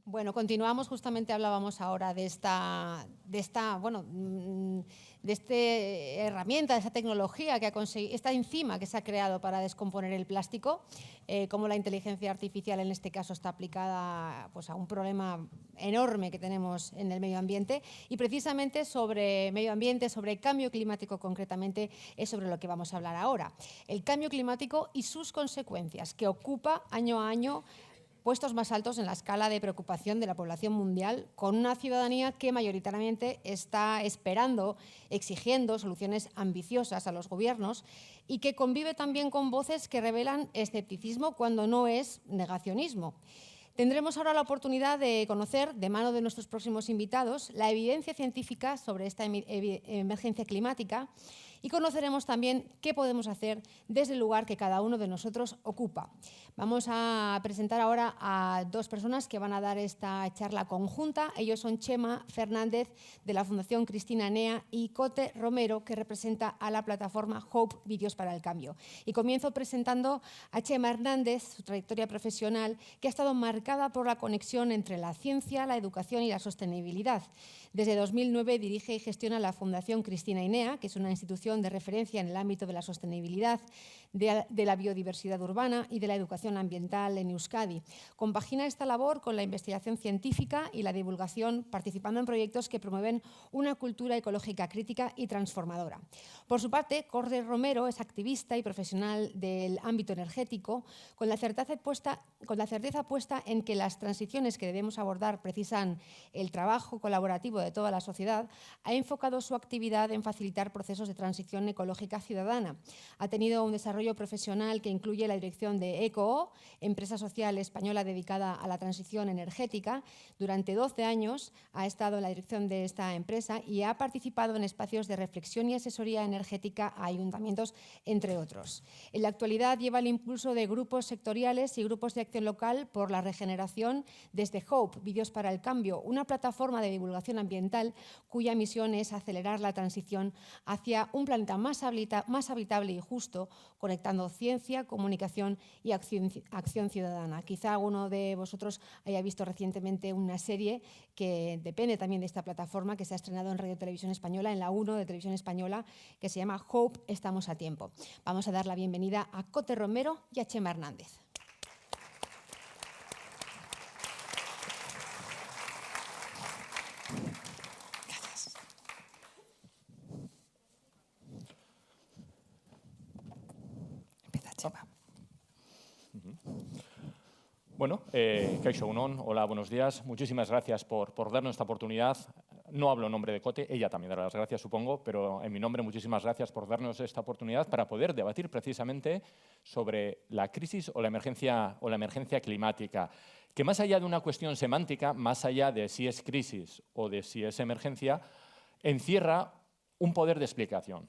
Bueno, continuamos, justamente hablábamos ahora de esta herramienta, de esta tecnología que ha conseguido, esta enzima que se ha creado para descomponer el plástico, cómo la inteligencia artificial en este caso está aplicada pues, a un problema enorme que tenemos en el medio ambiente, y precisamente sobre medio ambiente, sobre cambio climático concretamente, es sobre lo que vamos a hablar ahora. El cambio climático y sus consecuencias, que ocupa año a año puestos más altos en la escala de preocupación de la población mundial, con una ciudadanía que mayoritariamente está esperando, exigiendo soluciones ambiciosas a los gobiernos y que convive también con voces que revelan escepticismo cuando no es negacionismo. Tendremos ahora la oportunidad de conocer, de mano de nuestros próximos invitados, la evidencia científica sobre esta emergencia climática, y conoceremos también qué podemos hacer desde el lugar que cada uno de nosotros ocupa. Vamos a presentar ahora a dos personas que van a dar esta charla conjunta. Ellos son Chema Fernández, de la Fundación Cristina Nea, y Cote Romero, que representa a la plataforma Hope Vídeos para el Cambio. Y comienzo presentando a Chema Hernández, su trayectoria profesional, que ha estado marcada por la conexión entre la ciencia, la educación y la sostenibilidad. Desde 2009 dirige y gestiona la Fundación Cristina Nea, que es una institución de referencia en el ámbito de la sostenibilidad, de la biodiversidad urbana y de la educación ambiental en Euskadi. Compagina esta labor con la investigación científica y la divulgación, participando en proyectos que promueven una cultura ecológica crítica y transformadora. Por su parte, Cote Romero es activista y profesional del ámbito energético, con la certeza puesta en que las transiciones que debemos abordar precisan el trabajo colaborativo de toda la sociedad. Ha enfocado su actividad en facilitar procesos de transición ecológica ciudadana. Ha tenido un desarrollo profesional que incluye la dirección de ECOO, empresa social española dedicada a la transición energética. Durante 12 años ha estado en la dirección de esta empresa y ha participado en espacios de reflexión y asesoría energética a ayuntamientos, entre otros. En la actualidad lleva el impulso de grupos sectoriales y grupos de acción local por la regeneración desde Hope, Vídeos para el Cambio, una plataforma de divulgación ambiental cuya misión es acelerar la transición hacia un planeta más habitable y justo, conectando ciencia, comunicación y acción ciudadana. Quizá alguno de vosotros haya visto recientemente una serie que depende también de esta plataforma, que se ha estrenado en Radio Televisión Española, en la 1 de Televisión Española, que se llama Hope, estamos a tiempo. Vamos a dar la bienvenida a Cote Romero y a Chema Hernández. Bueno, Kaixo Unon, hola, buenos días. Muchísimas gracias por darnos esta oportunidad. No hablo en nombre de Cote, ella también dará las gracias, supongo, pero en mi nombre muchísimas gracias por darnos esta oportunidad para poder debatir precisamente sobre la crisis o la emergencia climática, que más allá de una cuestión semántica, más allá de si es crisis o de si es emergencia, encierra un poder de explicación.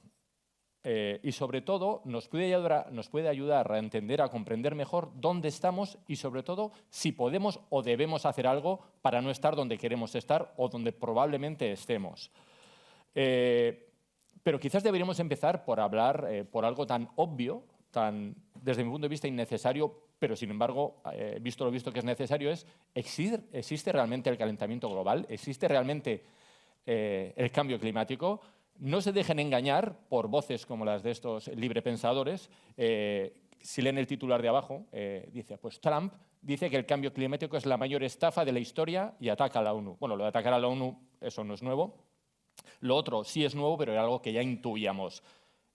Y sobre todo nos puede ayudar a entender, a comprender mejor dónde estamos y sobre todo si podemos o debemos hacer algo para no estar donde queremos estar o donde probablemente estemos. Pero quizás deberíamos empezar por hablar por algo tan obvio, desde mi punto de vista innecesario, pero sin embargo, visto lo visto que es necesario, ¿existe realmente el calentamiento global? ¿Existe realmente el cambio climático? No se dejen engañar por voces como las de estos librepensadores. Si leen el titular de abajo, dice, pues Trump dice que el cambio climático es la mayor estafa de la historia y ataca a la ONU. Bueno, lo de atacar a la ONU, eso no es nuevo. Lo otro sí es nuevo, pero era algo que ya intuíamos.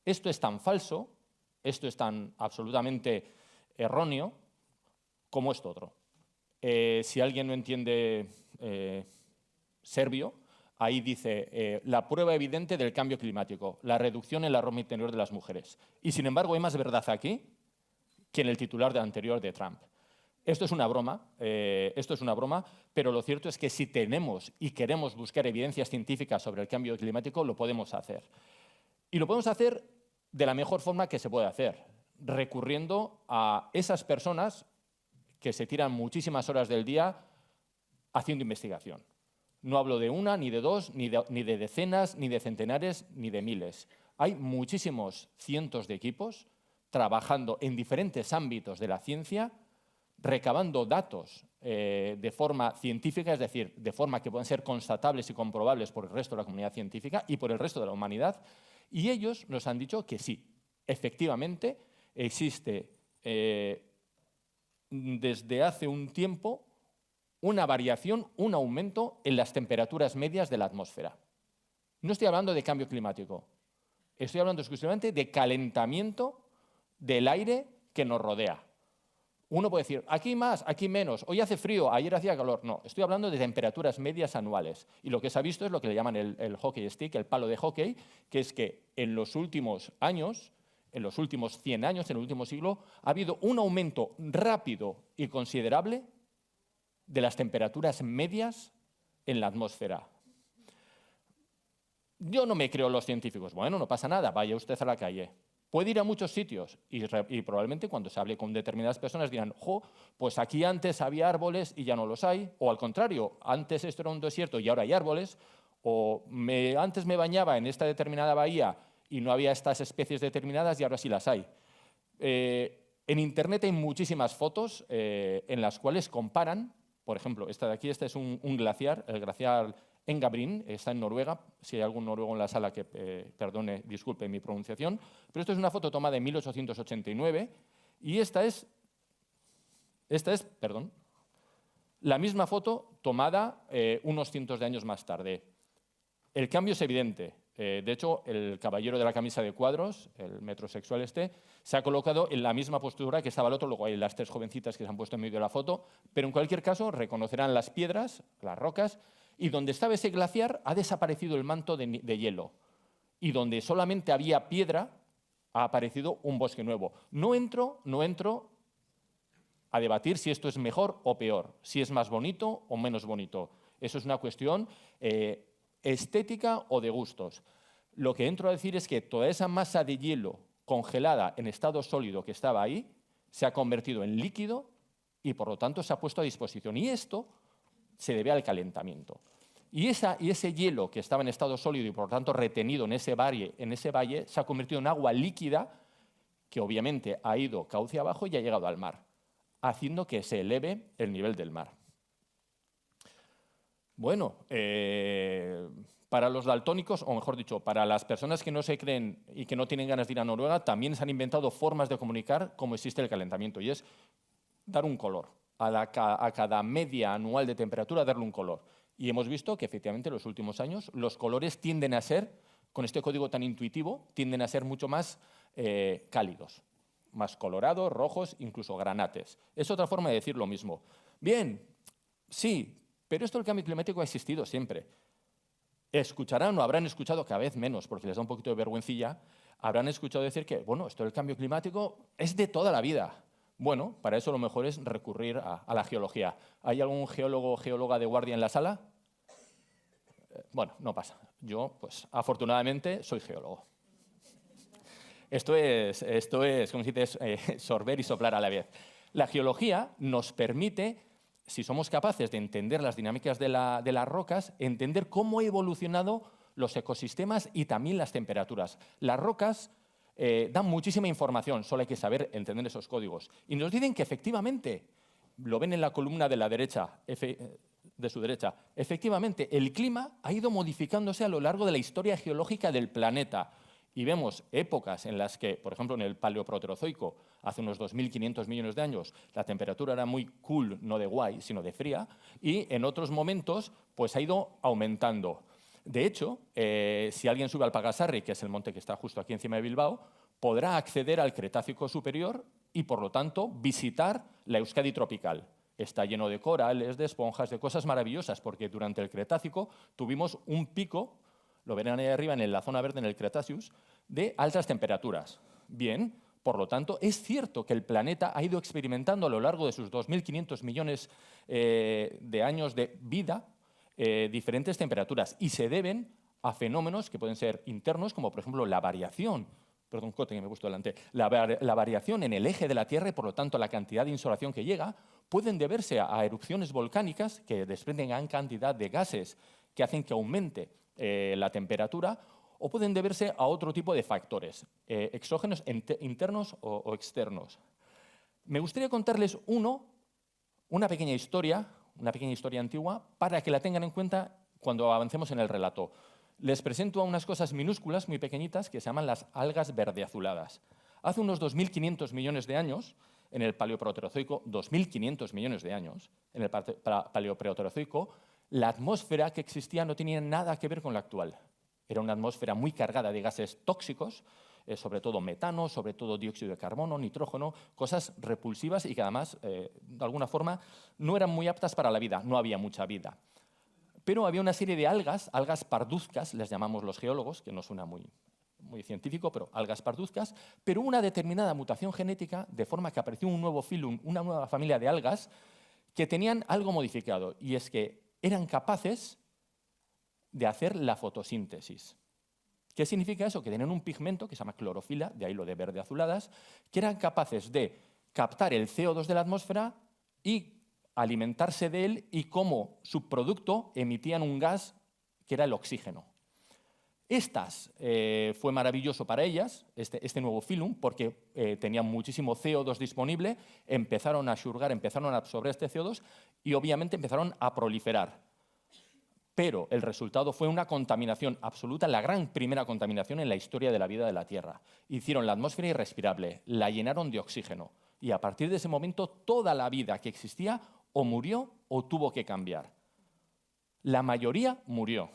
Esto es tan falso, esto es tan absolutamente erróneo como esto otro. Si alguien no entiende serbio, ahí dice la prueba evidente del cambio climático, la reducción en la ropa interior de las mujeres. Y sin embargo hay más verdad aquí que en el titular anterior de Trump. Esto es una broma, pero lo cierto es que si tenemos y queremos buscar evidencias científicas sobre el cambio climático, lo podemos hacer. Y lo podemos hacer de la mejor forma que se puede hacer, recurriendo a esas personas que se tiran muchísimas horas del día haciendo investigación. No hablo de una, ni de dos, ni de decenas, ni de centenares, ni de miles. Hay muchísimos cientos de equipos trabajando en diferentes ámbitos de la ciencia recabando datos de forma científica, es decir, de forma que puedan ser constatables y comprobables por el resto de la comunidad científica y por el resto de la humanidad, y ellos nos han dicho que sí, efectivamente existe desde hace un tiempo una variación, un aumento en las temperaturas medias de la atmósfera. No estoy hablando de cambio climático, estoy hablando exclusivamente de calentamiento del aire que nos rodea. Uno puede decir, aquí más, aquí menos, hoy hace frío, ayer hacía calor. No, estoy hablando de temperaturas medias anuales. Y lo que se ha visto es lo que le llaman el hockey stick, el palo de hockey, que es que en los últimos años, en los últimos 100 años, en el último siglo, ha habido un aumento rápido y considerable de las temperaturas medias en la atmósfera. Yo no me creo los científicos. Bueno, no pasa nada, vaya usted a la calle. Puede ir a muchos sitios y probablemente cuando se hable con determinadas personas dirán, jo, pues aquí antes había árboles y ya no los hay, o al contrario, antes esto era un desierto y ahora hay árboles, o antes me bañaba en esta determinada bahía y no había estas especies determinadas y ahora sí las hay. En Internet hay muchísimas fotos en las cuales comparan, por ejemplo, esta de aquí, este es un glaciar, el glaciar Engabrin, está en Noruega, si hay algún noruego en la sala que perdone, disculpe mi pronunciación, pero esto es una foto tomada en 1889 y esta es la misma foto tomada unos cientos de años más tarde. El cambio es evidente. De hecho, el caballero de la camisa de cuadros, el metrosexual se ha colocado en la misma postura que estaba el otro, luego hay las tres jovencitas que se han puesto en medio de la foto, pero en cualquier caso reconocerán las piedras, las rocas, y donde estaba ese glaciar ha desaparecido el manto de hielo. Y donde solamente había piedra ha aparecido un bosque nuevo. No entro a debatir si esto es mejor o peor, si es más bonito o menos bonito. Eso es una cuestión estética o de gustos. Lo que entro a decir es que toda esa masa de hielo congelada en estado sólido que estaba ahí se ha convertido en líquido y por lo tanto se ha puesto a disposición. Y esto se debe al calentamiento. Y ese hielo que estaba en estado sólido y por lo tanto retenido en ese valle se ha convertido en agua líquida que obviamente ha ido cauce abajo y ha llegado al mar, haciendo que se eleve el nivel del mar. Bueno, para los daltónicos, o mejor dicho, para las personas que no se creen y que no tienen ganas de ir a Noruega, también se han inventado formas de comunicar cómo existe el calentamiento, y es dar un color. A cada media anual de temperatura darle un color. Y hemos visto que efectivamente en los últimos años los colores tienden a ser, con este código tan intuitivo, tienden a ser mucho más cálidos, más colorados, rojos, incluso granates. Es otra forma de decir lo mismo. Bien, sí, pero esto del cambio climático ha existido siempre. Escucharán o habrán escuchado cada vez menos, porque les da un poquito de vergüencilla, habrán escuchado decir que, bueno, esto del cambio climático es de toda la vida. Bueno, para eso lo mejor es recurrir a la geología. ¿Hay algún geólogo o geóloga de guardia en la sala? Bueno, no pasa. Yo, pues, afortunadamente, soy geólogo. Esto es como se dice, sorber y soplar a la vez. La geología nos permite, si somos capaces de entender las dinámicas de las rocas, entender cómo han evolucionado los ecosistemas y también las temperaturas. Las rocas dan muchísima información, solo hay que saber entender esos códigos. Y nos dicen que efectivamente, lo ven en la columna de la derecha, de su derecha, efectivamente el clima ha ido modificándose a lo largo de la historia geológica del planeta. Y vemos épocas en las que, por ejemplo, en el Paleoproterozoico, hace unos 2.500 millones de años, la temperatura era muy cool, no de guay, sino de fría, y en otros momentos pues, ha ido aumentando. De hecho, si alguien sube al Pagasarri, que es el monte que está justo aquí encima de Bilbao, podrá acceder al Cretácico superior y, por lo tanto, visitar la Euskadi tropical. Está lleno de corales, de esponjas, de cosas maravillosas, porque durante el Cretácico tuvimos un pico, lo verán ahí arriba en la zona verde, en el Cretaceous, de altas temperaturas. Bien, por lo tanto, es cierto que el planeta ha ido experimentando a lo largo de sus 2.500 millones de años de vida diferentes temperaturas y se deben a fenómenos que pueden ser internos, como por ejemplo la variación, perdón, Cote, que me he puesto delante, la variación en el eje de la Tierra y por lo tanto la cantidad de insolación que llega, pueden deberse a erupciones volcánicas que desprenden gran cantidad de gases que hacen que aumente la temperatura, o pueden deberse a otro tipo de factores, exógenos internos o externos. Me gustaría contarles uno una pequeña historia antigua para que la tengan en cuenta cuando avancemos en el relato. Les presento a unas cosas minúsculas, muy pequeñitas, que se llaman las algas verdeazuladas. Hace unos 2.500 millones de años, en el Paleoproterozoico, 2.500 millones de años, en el Paleoproterozoico, la atmósfera que existía no tenía nada que ver con la actual. Era una atmósfera muy cargada de gases tóxicos, sobre todo metano, sobre todo dióxido de carbono, nitrógeno, cosas repulsivas y que además, de alguna forma, no eran muy aptas para la vida, no había mucha vida. Pero había una serie de algas parduzcas, les llamamos los geólogos, que no suena muy científico, pero algas parduzcas, pero una determinada mutación genética, de forma que apareció un nuevo filum, una nueva familia de algas, que tenían algo modificado, y es que eran capaces de hacer la fotosíntesis. ¿Qué significa eso? Que tenían un pigmento que se llama clorofila, de ahí lo de verde azuladas, que eran capaces de captar el CO2 de la atmósfera y alimentarse de él, y como subproducto emitían un gas que era el oxígeno. Fue maravilloso para ellas, este nuevo filum, porque tenían muchísimo CO2 disponible, empezaron a xurgar, empezaron a absorber este CO2 y obviamente empezaron a proliferar. Pero el resultado fue una contaminación absoluta, la gran primera contaminación en la historia de la vida de la Tierra. Hicieron la atmósfera irrespirable, la llenaron de oxígeno, y a partir de ese momento toda la vida que existía o murió o tuvo que cambiar. La mayoría murió.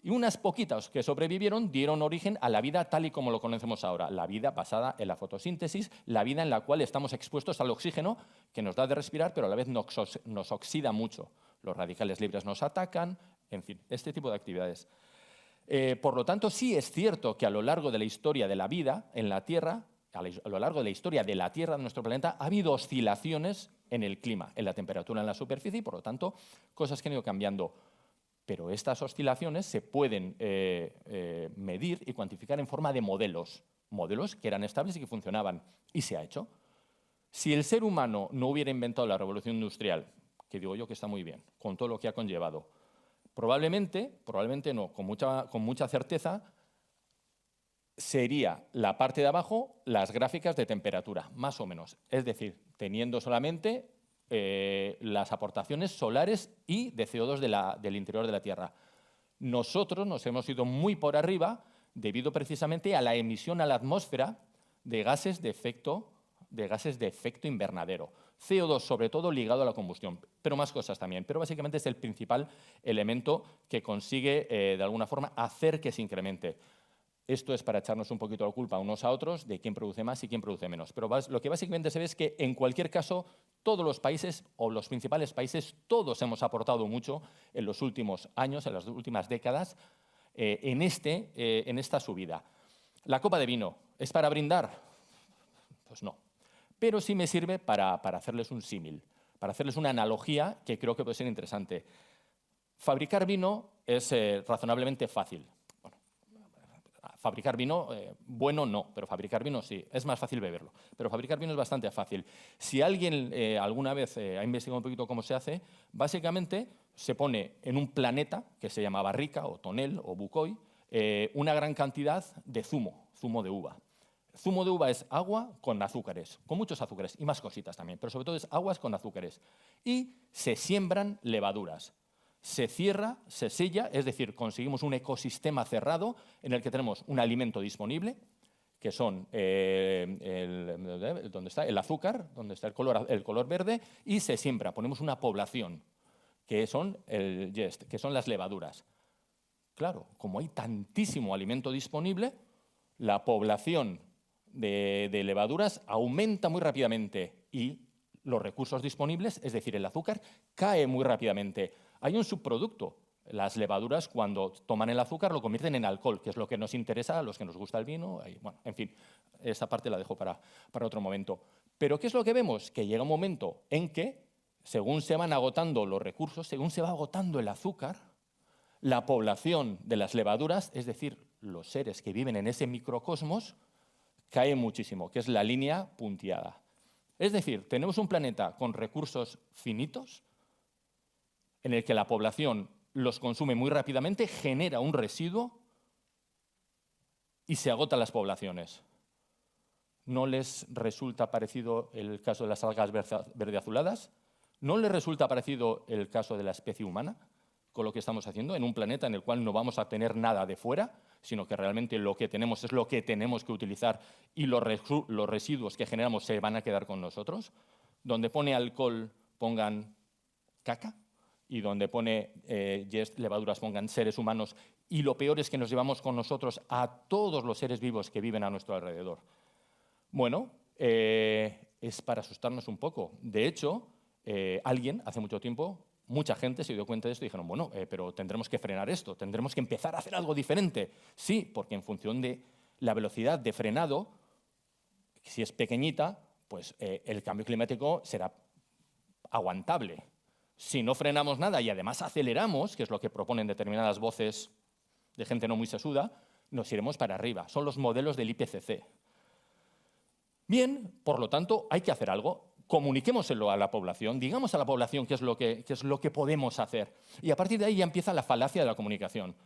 Y unas poquitas que sobrevivieron dieron origen a la vida tal y como lo conocemos ahora, la vida basada en la fotosíntesis, la vida en la cual estamos expuestos al oxígeno, que nos da de respirar, pero a la vez nos oxida mucho. Los radicales libres nos atacan, en fin, este tipo de actividades. Por lo tanto, sí es cierto que a lo largo de la historia de la vida en la Tierra, a lo largo de la historia de la Tierra, de nuestro planeta, ha habido oscilaciones en el clima, en la temperatura en la superficie, y por lo tanto, cosas que han ido cambiando. Pero estas oscilaciones se pueden medir y cuantificar en forma de modelos que eran estables y que funcionaban. Y se ha hecho. Si el ser humano no hubiera inventado la revolución industrial, que digo yo que está muy bien, con todo lo que ha conllevado, probablemente no, con mucha certeza, sería la parte de abajo las gráficas de temperatura, más o menos. Es decir, teniendo solamente las aportaciones solares y de CO2 del interior de la Tierra. Nosotros nos hemos ido muy por arriba debido precisamente a la emisión a la atmósfera de gases de efecto invernadero. CO2 sobre todo ligado a la combustión, pero más cosas también. Pero básicamente es el principal elemento que consigue de alguna forma hacer que se incremente. Esto es para echarnos un poquito la culpa unos a otros de quién produce más y quién produce menos. Pero lo que básicamente se ve es que, en cualquier caso, todos los países o los principales países, todos hemos aportado mucho en los últimos años, en las últimas décadas, en esta subida. ¿La copa de vino es para brindar? Pues no. Pero sí me sirve para hacerles un símil, para hacerles una analogía que creo que puede ser interesante. Fabricar vino es razonablemente fácil. Fabricar vino, bueno no, pero fabricar vino sí, es más fácil beberlo. Pero fabricar vino es bastante fácil. Si alguien alguna vez ha investigado un poquito cómo se hace, básicamente se pone en un planeta que se llama barrica o tonel o bucoy, una gran cantidad de zumo de uva. Zumo de uva es agua con azúcares, con muchos azúcares y más cositas también, pero sobre todo es aguas con azúcares. Y se siembran levaduras. Se cierra, se sella, es decir, conseguimos un ecosistema cerrado en el que tenemos un alimento disponible, que son donde está el azúcar, donde está el color verde, y se siembra. Ponemos una población, que son el yeast, que son las levaduras. Claro, como hay tantísimo alimento disponible, la población de levaduras aumenta muy rápidamente y los recursos disponibles, es decir, el azúcar, cae muy rápidamente. Hay un subproducto. Las levaduras, cuando toman el azúcar, lo convierten en alcohol, que es lo que nos interesa a los que nos gusta el vino. Bueno, en fin, esa parte la dejo para otro momento. Pero ¿qué es lo que vemos? Que llega un momento en que, según se van agotando los recursos, según se va agotando el azúcar, la población de las levaduras, es decir, los seres que viven en ese microcosmos, cae muchísimo, que es la línea punteada. Es decir, tenemos un planeta con recursos finitos, en el que la población los consume muy rápidamente, genera un residuo y se agotan las poblaciones. ¿No les resulta parecido el caso de las algas verde-azuladas? ¿No les resulta parecido el caso de la especie humana con lo que estamos haciendo en un planeta en el cual no vamos a tener nada de fuera, sino que realmente lo que tenemos es lo que tenemos que utilizar y los residuos que generamos se van a quedar con nosotros? Donde pone alcohol pongan caca y donde pone yeast, levaduras, pongan seres humanos, y lo peor es que nos llevamos con nosotros a todos los seres vivos que viven a nuestro alrededor. Bueno, es para asustarnos un poco. De hecho, alguien, hace mucho tiempo, mucha gente se dio cuenta de esto y dijeron, bueno, pero tendremos que frenar esto, tendremos que empezar a hacer algo diferente. Sí, porque en función de la velocidad de frenado, si es pequeñita, pues el cambio climático será aguantable. Si no frenamos nada y además aceleramos, que es lo que proponen determinadas voces de gente no muy sesuda, nos iremos para arriba. Son los modelos del IPCC. Bien, por lo tanto, hay que hacer algo. Comuniquémoselo a la población, digamos a la población qué es lo que podemos hacer. Y a partir de ahí ya empieza la falacia de la comunicación.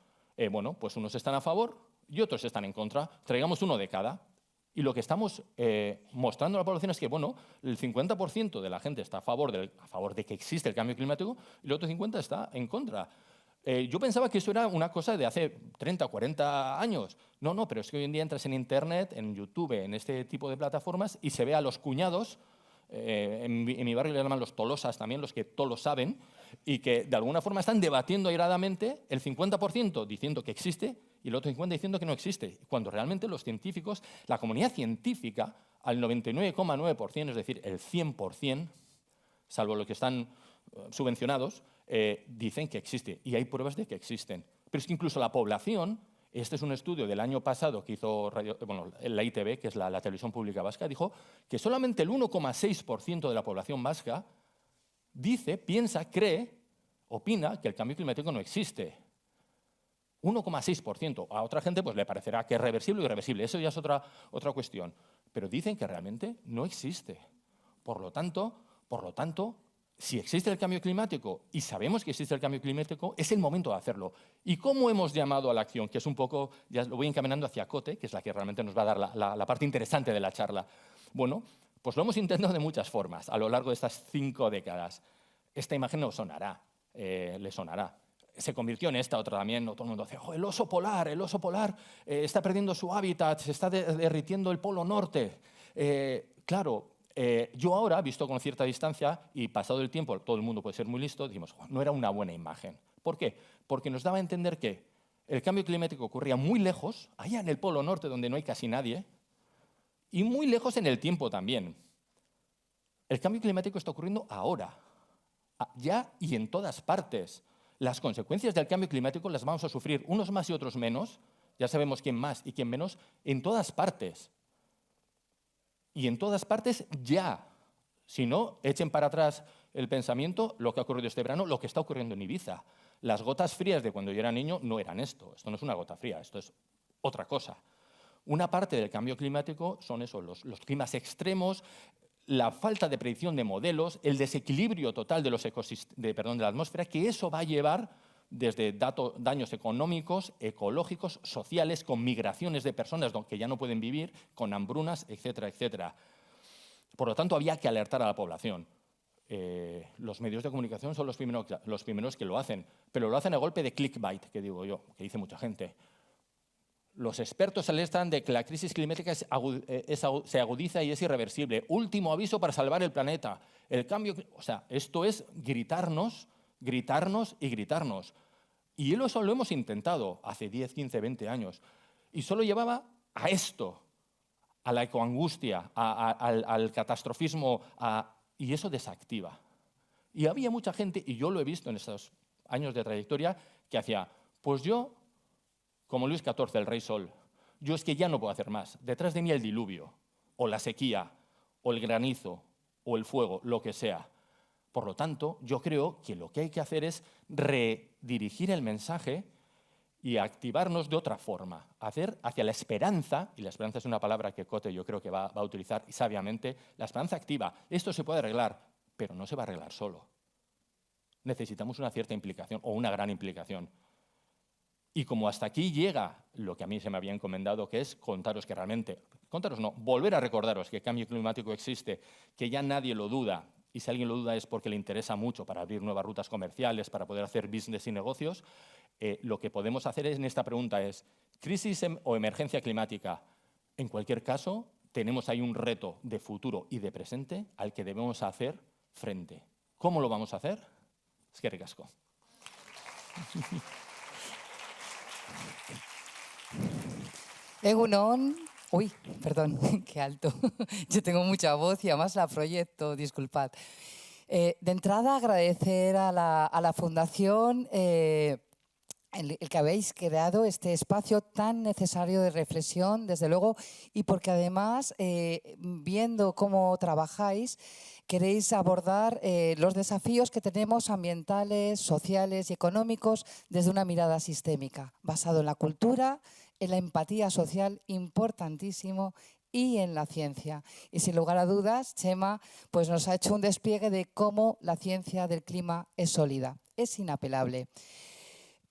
Bueno, pues unos están a favor y otros están en contra. Traigamos uno de cada. Y lo que estamos mostrando a la población es que, bueno, el 50% de la gente está a favor de que existe el cambio climático y el otro 50% está en contra. Yo pensaba que eso era una cosa de hace 30 o 40 años. No, pero es que hoy en día entras en Internet, en YouTube, en este tipo de plataformas y se ve a los cuñados, en mi barrio le llaman los tolosas también, los que todo lo saben, y que de alguna forma están debatiendo airadamente, el 50% diciendo que existe y el otro 50% diciendo que no existe, cuando realmente los científicos, la comunidad científica, al 99,9%, es decir, el 100%, salvo los que están subvencionados, dicen que existe, y hay pruebas de que existen. Pero es que incluso la población, este es un estudio del año pasado que hizo la ITV, que es la televisión pública vasca, dijo que solamente el 1,6% de la población vasca dice, piensa, cree, opina que el cambio climático no existe. 1,6%. A otra gente pues, le parecerá que es reversible o irreversible. Eso ya es otra cuestión. Pero dicen que realmente no existe. Por lo tanto, si existe el cambio climático y sabemos que existe el cambio climático, es el momento de hacerlo. ¿Y cómo hemos llamado a la acción? Que es un poco, ya lo voy encaminando hacia Cote, que es la que realmente nos va a dar la parte interesante de la charla. Bueno, pues lo hemos intentado de muchas formas a lo largo de estas 5 décadas. Esta imagen nos sonará, le sonará. Se convirtió en esta otra también, todo el mundo dice, oh, el oso polar está perdiendo su hábitat, se está derritiendo el polo norte. Claro, yo ahora, visto con cierta distancia y pasado el tiempo, todo el mundo puede ser muy listo, decimos, no era una buena imagen. ¿Por qué? Porque nos daba a entender que el cambio climático ocurría muy lejos, allá en el polo norte donde no hay casi nadie, y muy lejos en el tiempo también. El cambio climático está ocurriendo ahora, ya y en todas partes. Las consecuencias del cambio climático las vamos a sufrir unos más y otros menos, ya sabemos quién más y quién menos, en todas partes. Y en todas partes ya. Si no, echen para atrás el pensamiento, lo que ha ocurrido este verano, lo que está ocurriendo en Ibiza. Las gotas frías de cuando yo era niño no eran esto. Esto no es una gota fría, esto es otra cosa. Una parte del cambio climático son eso, los climas extremos, la falta de predicción de modelos, el desequilibrio total de la atmósfera, que eso va a llevar desde daños económicos, ecológicos, sociales, con migraciones de personas que ya no pueden vivir, con hambrunas, etcétera, etcétera. Por lo tanto, había que alertar a la población. Los medios de comunicación son los primeros que lo hacen, pero lo hacen a golpe de clickbait, que digo yo, que dice mucha gente. Los expertos alertan de que la crisis climática se agudiza y es irreversible. Último aviso para salvar el planeta. El cambio, o sea, esto es gritarnos y gritarnos. Y eso lo hemos intentado hace 10, 15, 20 años. Y solo llevaba a esto, a la ecoangustia, al catastrofismo, y eso desactiva. Y había mucha gente, y yo lo he visto en estos años de trayectoria, que hacía, pues yo, como Luis XIV, el rey Sol, yo es que ya no puedo hacer más. Detrás de mí el diluvio, o la sequía, o el granizo, o el fuego, lo que sea. Por lo tanto, yo creo que lo que hay que hacer es redirigir el mensaje y activarnos de otra forma, hacer hacia la esperanza, y la esperanza es una palabra que Cote yo creo que va a utilizar sabiamente, la esperanza activa. Esto se puede arreglar, pero no se va a arreglar solo. Necesitamos una cierta implicación, o una gran implicación. Y como hasta aquí llega lo que a mí se me había encomendado, que es contaros que realmente, contaros no, volver a recordaros que el cambio climático existe, que ya nadie lo duda, y si alguien lo duda es porque le interesa mucho para abrir nuevas rutas comerciales, para poder hacer business y negocios, lo que podemos hacer en esta pregunta es, ¿crisis o emergencia climática? En cualquier caso, tenemos ahí un reto de futuro y de presente al que debemos hacer frente. ¿Cómo lo vamos a hacer? Eskerrik asko. Egunon. Uy, perdón, qué alto. Yo tengo mucha voz y además la proyecto, disculpad. De entrada, agradecer a la Fundación el que habéis creado este espacio tan necesario de reflexión, desde luego, y porque además, viendo cómo trabajáis, queréis abordar los desafíos que tenemos ambientales, sociales y económicos desde una mirada sistémica, basado en la cultura, en la empatía social, importantísimo, y en la ciencia. Y sin lugar a dudas, Chema pues nos ha hecho un despliegue de cómo la ciencia del clima es sólida, es inapelable.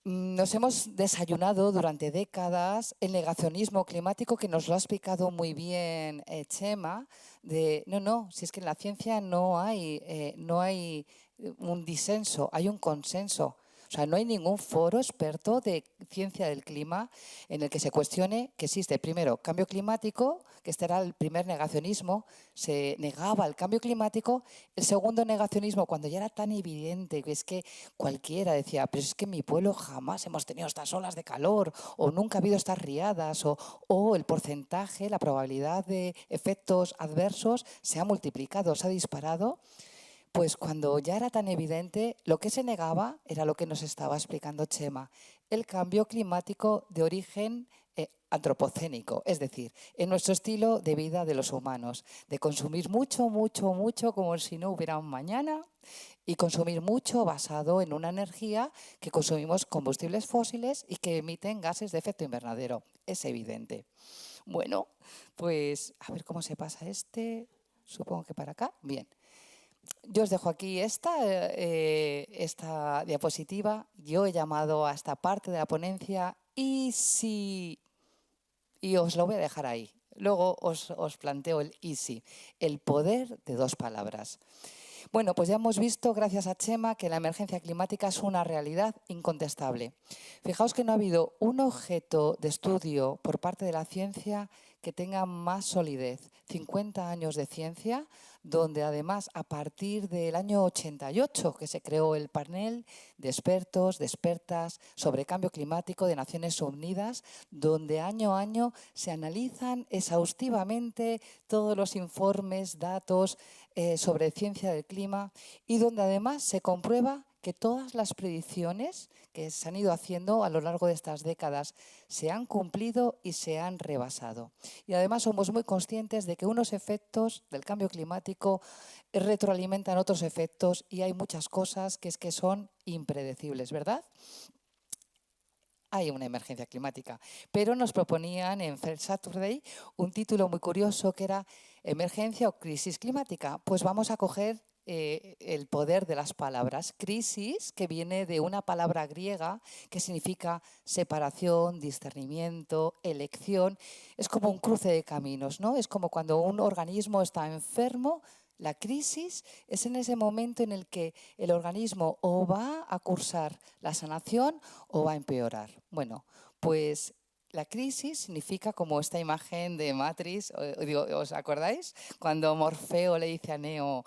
Nos hemos desayunado durante décadas el negacionismo climático, que nos lo ha explicado muy bien Chema, de no, si es que en la ciencia no hay un disenso, hay un consenso. O sea, no hay ningún foro experto de ciencia del clima en el que se cuestione que existe, primero, cambio climático, que este era el primer negacionismo, se negaba el cambio climático. El segundo negacionismo, cuando ya era tan evidente, que es que cualquiera decía, pero es que en mi pueblo jamás hemos tenido estas olas de calor, o nunca ha habido estas riadas, o el porcentaje, la probabilidad de efectos adversos se ha multiplicado, se ha disparado. Pues cuando ya era tan evidente, lo que se negaba era lo que nos estaba explicando Chema, el cambio climático de origen antropocénico, es decir, en nuestro estilo de vida de los humanos, de consumir mucho, mucho, mucho como si no hubiera un mañana, y consumir mucho basado en una energía que consumimos combustibles fósiles y que emiten gases de efecto invernadero. Es evidente. Bueno, pues a ver cómo se pasa este, supongo que para acá, bien. Yo os dejo aquí esta diapositiva. Yo he llamado a esta parte de la ponencia y os lo voy a dejar ahí. Luego os planteo el easy, el poder de dos palabras. Bueno, pues ya hemos visto, gracias a Chema, que la emergencia climática es una realidad incontestable. Fijaos que no ha habido un objeto de estudio por parte de la ciencia que tenga más solidez. 50 años de ciencia, donde además a partir del año 88 que se creó el panel de expertos, de expertas sobre cambio climático de Naciones Unidas, donde año a año se analizan exhaustivamente todos los informes, datos sobre ciencia del clima, y donde además se comprueba que todas las predicciones que se han ido haciendo a lo largo de estas décadas se han cumplido y se han rebasado. Y además somos muy conscientes de que unos efectos del cambio climático retroalimentan otros efectos, y hay muchas cosas que son impredecibles, ¿verdad? Hay una emergencia climática, pero nos proponían en First Saturday un título muy curioso que era ¿emergencia o crisis climática? Pues vamos a coger el poder de las palabras. Crisis, que viene de una palabra griega que significa separación, discernimiento, elección. Es como un cruce de caminos, ¿no? Es como cuando un organismo está enfermo. La crisis es en ese momento en el que el organismo o va a cursar la sanación o va a empeorar. Bueno, pues la crisis significa como esta imagen de Matrix, ¿os acordáis? Cuando Morfeo le dice a Neo,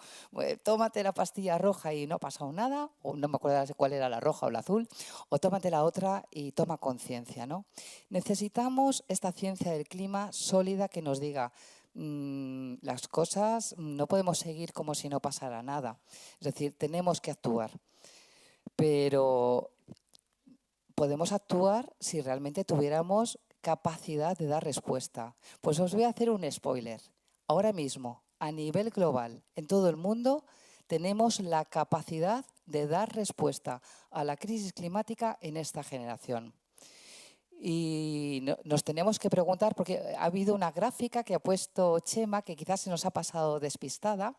tómate la pastilla roja y no ha pasado nada, o no me acuerdo cuál era la roja o la azul, o tómate la otra y toma conciencia, ¿no? Necesitamos esta ciencia del clima sólida que nos diga, las cosas no podemos seguir como si no pasara nada. Es decir, tenemos que actuar. Pero podemos actuar si realmente tuviéramos capacidad de dar respuesta. Pues os voy a hacer un spoiler. Ahora mismo, a nivel global, en todo el mundo, tenemos la capacidad de dar respuesta a la crisis climática en esta generación. Y nos tenemos que preguntar, porque ha habido una gráfica que ha puesto Chema, que quizás se nos ha pasado despistada,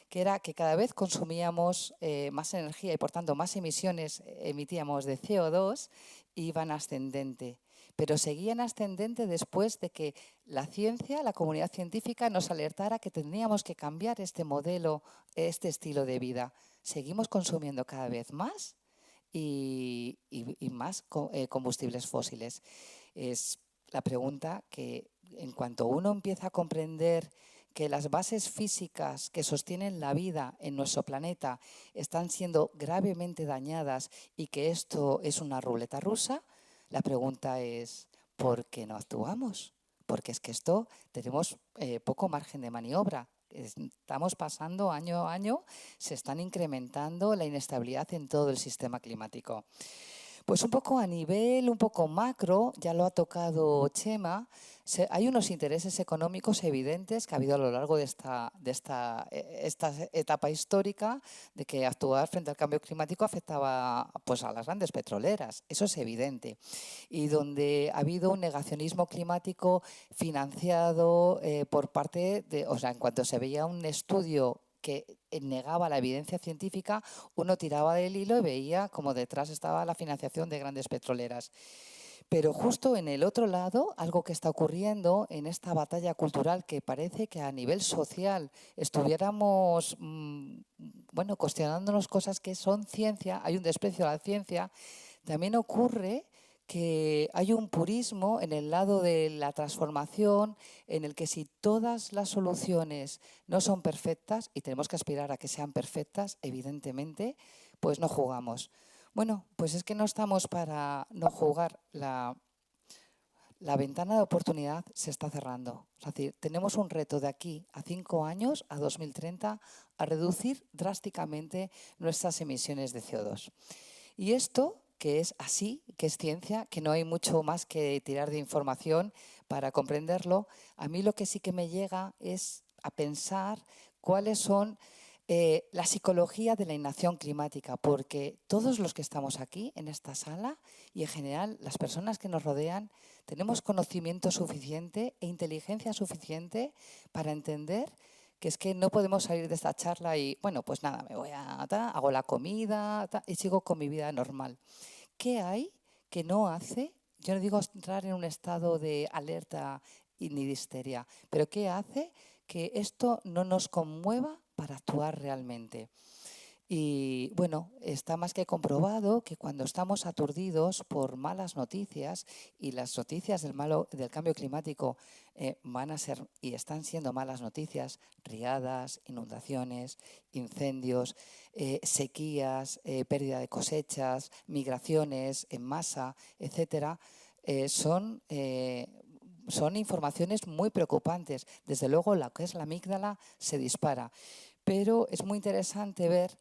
que era que cada vez consumíamos más energía y por tanto más emisiones emitíamos de CO2, iban ascendente. Pero seguían ascendente después de que la ciencia, la comunidad científica nos alertara que tendríamos que cambiar este modelo, este estilo de vida. Seguimos consumiendo cada vez más y más combustibles fósiles. Es la pregunta que en cuanto uno empieza a comprender que las bases físicas que sostienen la vida en nuestro planeta están siendo gravemente dañadas y que esto es una ruleta rusa, la pregunta es, ¿por qué no actuamos? Porque es que esto tenemos poco margen de maniobra. Estamos pasando año a año, se están incrementando la inestabilidad en todo el sistema climático. Pues un poco a nivel, un poco macro, ya lo ha tocado Chema, hay unos intereses económicos evidentes que ha habido a lo largo de esta etapa histórica de que actuar frente al cambio climático afectaba pues, a las grandes petroleras, eso es evidente. Y donde ha habido un negacionismo climático financiado por parte de, o sea, en cuanto se veía un estudio que negaba la evidencia científica, uno tiraba del hilo y veía como detrás estaba la financiación de grandes petroleras. Pero justo en el otro lado, algo que está ocurriendo en esta batalla cultural que parece que a nivel social estuviéramos bueno, cuestionándonos cosas que son ciencia, hay un desprecio a la ciencia, también ocurre que hay un purismo en el lado de la transformación en el que si todas las soluciones no son perfectas, y tenemos que aspirar a que sean perfectas, evidentemente, pues no jugamos. Bueno, pues es que no estamos para no jugar. La ventana de oportunidad se está cerrando. Es decir, tenemos un reto de aquí a 5 años, a 2030, a reducir drásticamente nuestras emisiones de CO2. Y esto, que es así, que es ciencia, que no hay mucho más que tirar de información para comprenderlo, a mí lo que sí que me llega es a pensar cuáles son la psicología de la inacción climática, porque todos los que estamos aquí en esta sala y en general las personas que nos rodean tenemos conocimiento suficiente e inteligencia suficiente para entender que es que no podemos salir de esta charla y, bueno, pues nada, me voy hago la comida y sigo con mi vida normal. ¿Qué hay que no hace? Yo no digo entrar en un estado de alerta ni de histeria, pero ¿qué hace que esto no nos conmueva para actuar realmente? Y bueno, está más que comprobado que cuando estamos aturdidos por malas noticias, y las noticias del cambio climático van a ser y están siendo malas noticias, riadas, inundaciones, incendios, sequías, pérdida de cosechas, migraciones en masa, etcétera, son informaciones muy preocupantes. Desde luego, lo que es la amígdala se dispara. Pero es muy interesante ver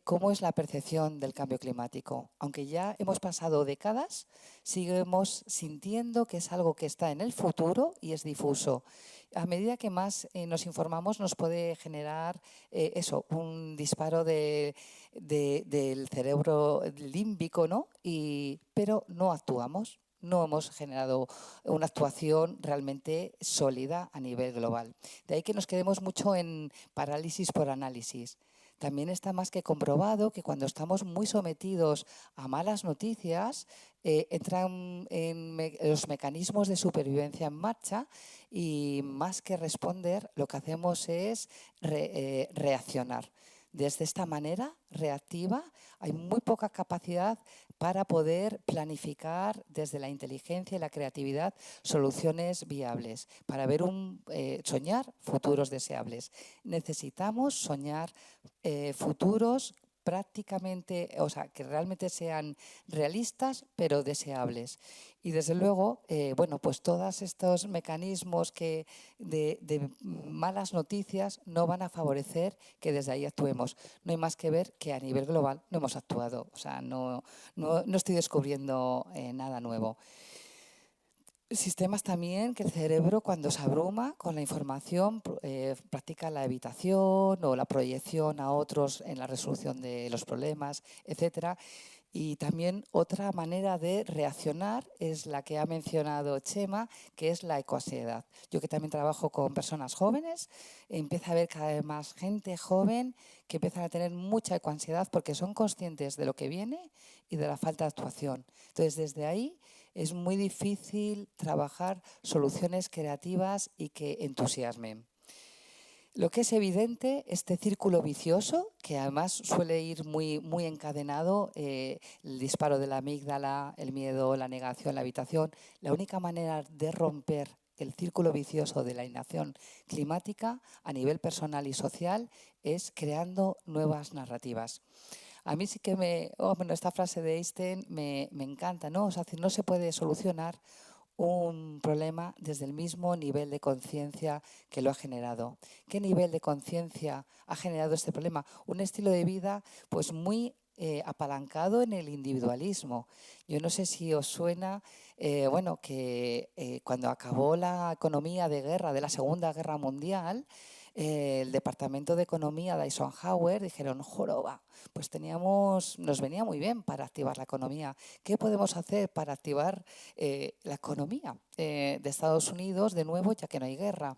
cómo es la percepción del cambio climático. Aunque ya hemos pasado décadas, seguimos sintiendo que es algo que está en el futuro y es difuso. A medida que más nos informamos, nos puede generar un disparo del cerebro límbico, ¿no? Pero no actuamos. No hemos generado una actuación realmente sólida a nivel global. De ahí que nos quedemos mucho en parálisis por análisis. También está más que comprobado que cuando estamos muy sometidos a malas noticias, entran los mecanismos de supervivencia en marcha y más que responder, lo que hacemos es reaccionar. Desde esta manera reactiva hay muy poca capacidad para poder planificar desde la inteligencia y la creatividad soluciones viables, para soñar futuros deseables. Necesitamos soñar futuros prácticamente, o sea, que realmente sean realistas, pero deseables. Y desde luego, bueno, pues todos estos mecanismos de malas noticias no van a favorecer que desde ahí actuemos. No hay más que ver que a nivel global no hemos actuado, o sea, no estoy descubriendo nada nuevo. Sistemas también que el cerebro, cuando se abruma con la información, practica la evitación o la proyección a otros en la resolución de los problemas, etcétera. Y también otra manera de reaccionar es la que ha mencionado Chema, que es la ecoansiedad. Yo que también trabajo con personas jóvenes, empieza a haber cada vez más gente joven que empiezan a tener mucha ecoansiedad porque son conscientes de lo que viene y de la falta de actuación. Entonces, desde ahí es muy difícil trabajar soluciones creativas y que entusiasmen. Lo que es evidente, este círculo vicioso, que además suele ir muy encadenado, el disparo de la amígdala, el miedo, la negación, la evitación, la única manera de romper el círculo vicioso de la inacción climática a nivel personal y social es creando nuevas narrativas. A mí sí que esta frase de Einstein me encanta, ¿no? O sea, no se puede solucionar un problema desde el mismo nivel de conciencia que lo ha generado. ¿Qué nivel de conciencia ha generado este problema? Un estilo de vida pues muy apalancado en el individualismo. Yo no sé si os suena, que cuando acabó la economía de guerra de la Segunda Guerra Mundial, el Departamento de Economía de Eisenhower dijeron, joroba, pues nos venía muy bien para activar la economía. ¿Qué podemos hacer para activar la economía de Estados Unidos de nuevo, ya que no hay guerra?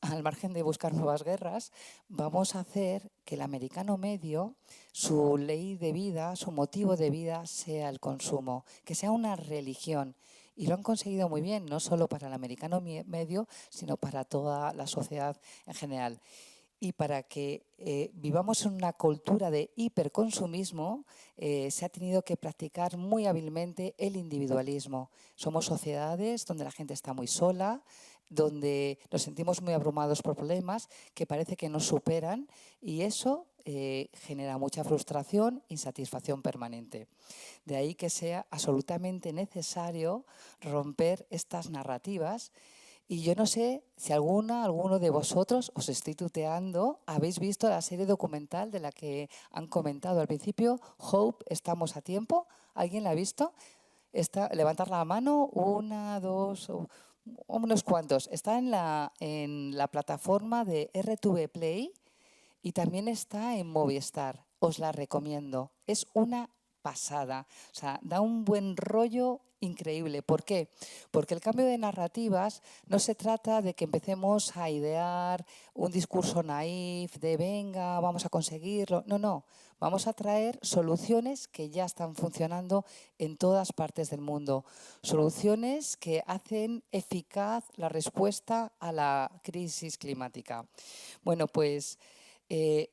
Al margen de buscar nuevas guerras, vamos a hacer que el americano medio, su ley de vida, su motivo de vida sea el consumo, que sea una religión. Y lo han conseguido muy bien, no solo para el americano medio, sino para toda la sociedad en general. Y para que vivamos en una cultura de hiperconsumismo, se ha tenido que practicar muy hábilmente el individualismo. Somos sociedades donde la gente está muy sola, donde nos sentimos muy abrumados por problemas que parece que nos superan, y eso genera mucha frustración, insatisfacción permanente. De ahí que sea absolutamente necesario romper estas narrativas. Y yo no sé si alguno de vosotros, os estoy tuteando, habéis visto la serie documental de la que han comentado al principio, Hope, ¿estamos a tiempo? ¿Alguien la ha visto? Levantar la mano, una, dos, unos cuantos. Está en la plataforma de RTV Play y también está en Movistar. Os la recomiendo. Es una pasada. O sea, da un buen rollo increíble. ¿Por qué? Porque el cambio de narrativas no se trata de que empecemos a idear un discurso naif de venga, vamos a conseguirlo. No, no. Vamos a traer soluciones que ya están funcionando en todas partes del mundo. Soluciones que hacen eficaz la respuesta a la crisis climática. Bueno, pues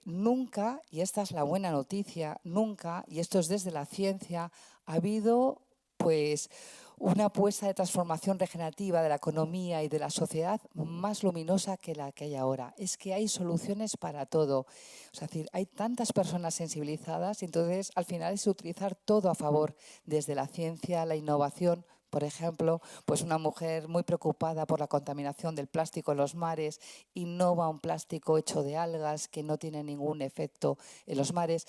nunca, y esta es la buena noticia, nunca, y esto es desde la ciencia, ha habido pues una apuesta de transformación regenerativa de la economía y de la sociedad más luminosa que la que hay ahora. Es que hay soluciones para todo. Es decir, hay tantas personas sensibilizadas y entonces al final es utilizar todo a favor, desde la ciencia, la innovación. Por ejemplo, pues una mujer muy preocupada por la contaminación del plástico en los mares innova un plástico hecho de algas que no tiene ningún efecto en los mares.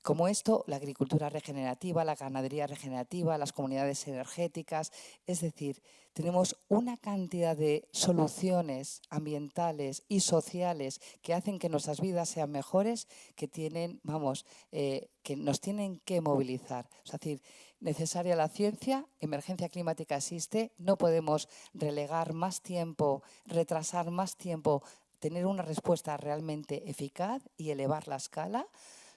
Como esto, la agricultura regenerativa, la ganadería regenerativa, las comunidades energéticas. Es decir, tenemos una cantidad de soluciones ambientales y sociales que hacen que nuestras vidas sean mejores, que que nos tienen que movilizar. Es decir, necesaria la ciencia, emergencia climática existe, no podemos relegar más tiempo, retrasar más tiempo, tener una respuesta realmente eficaz y elevar la escala,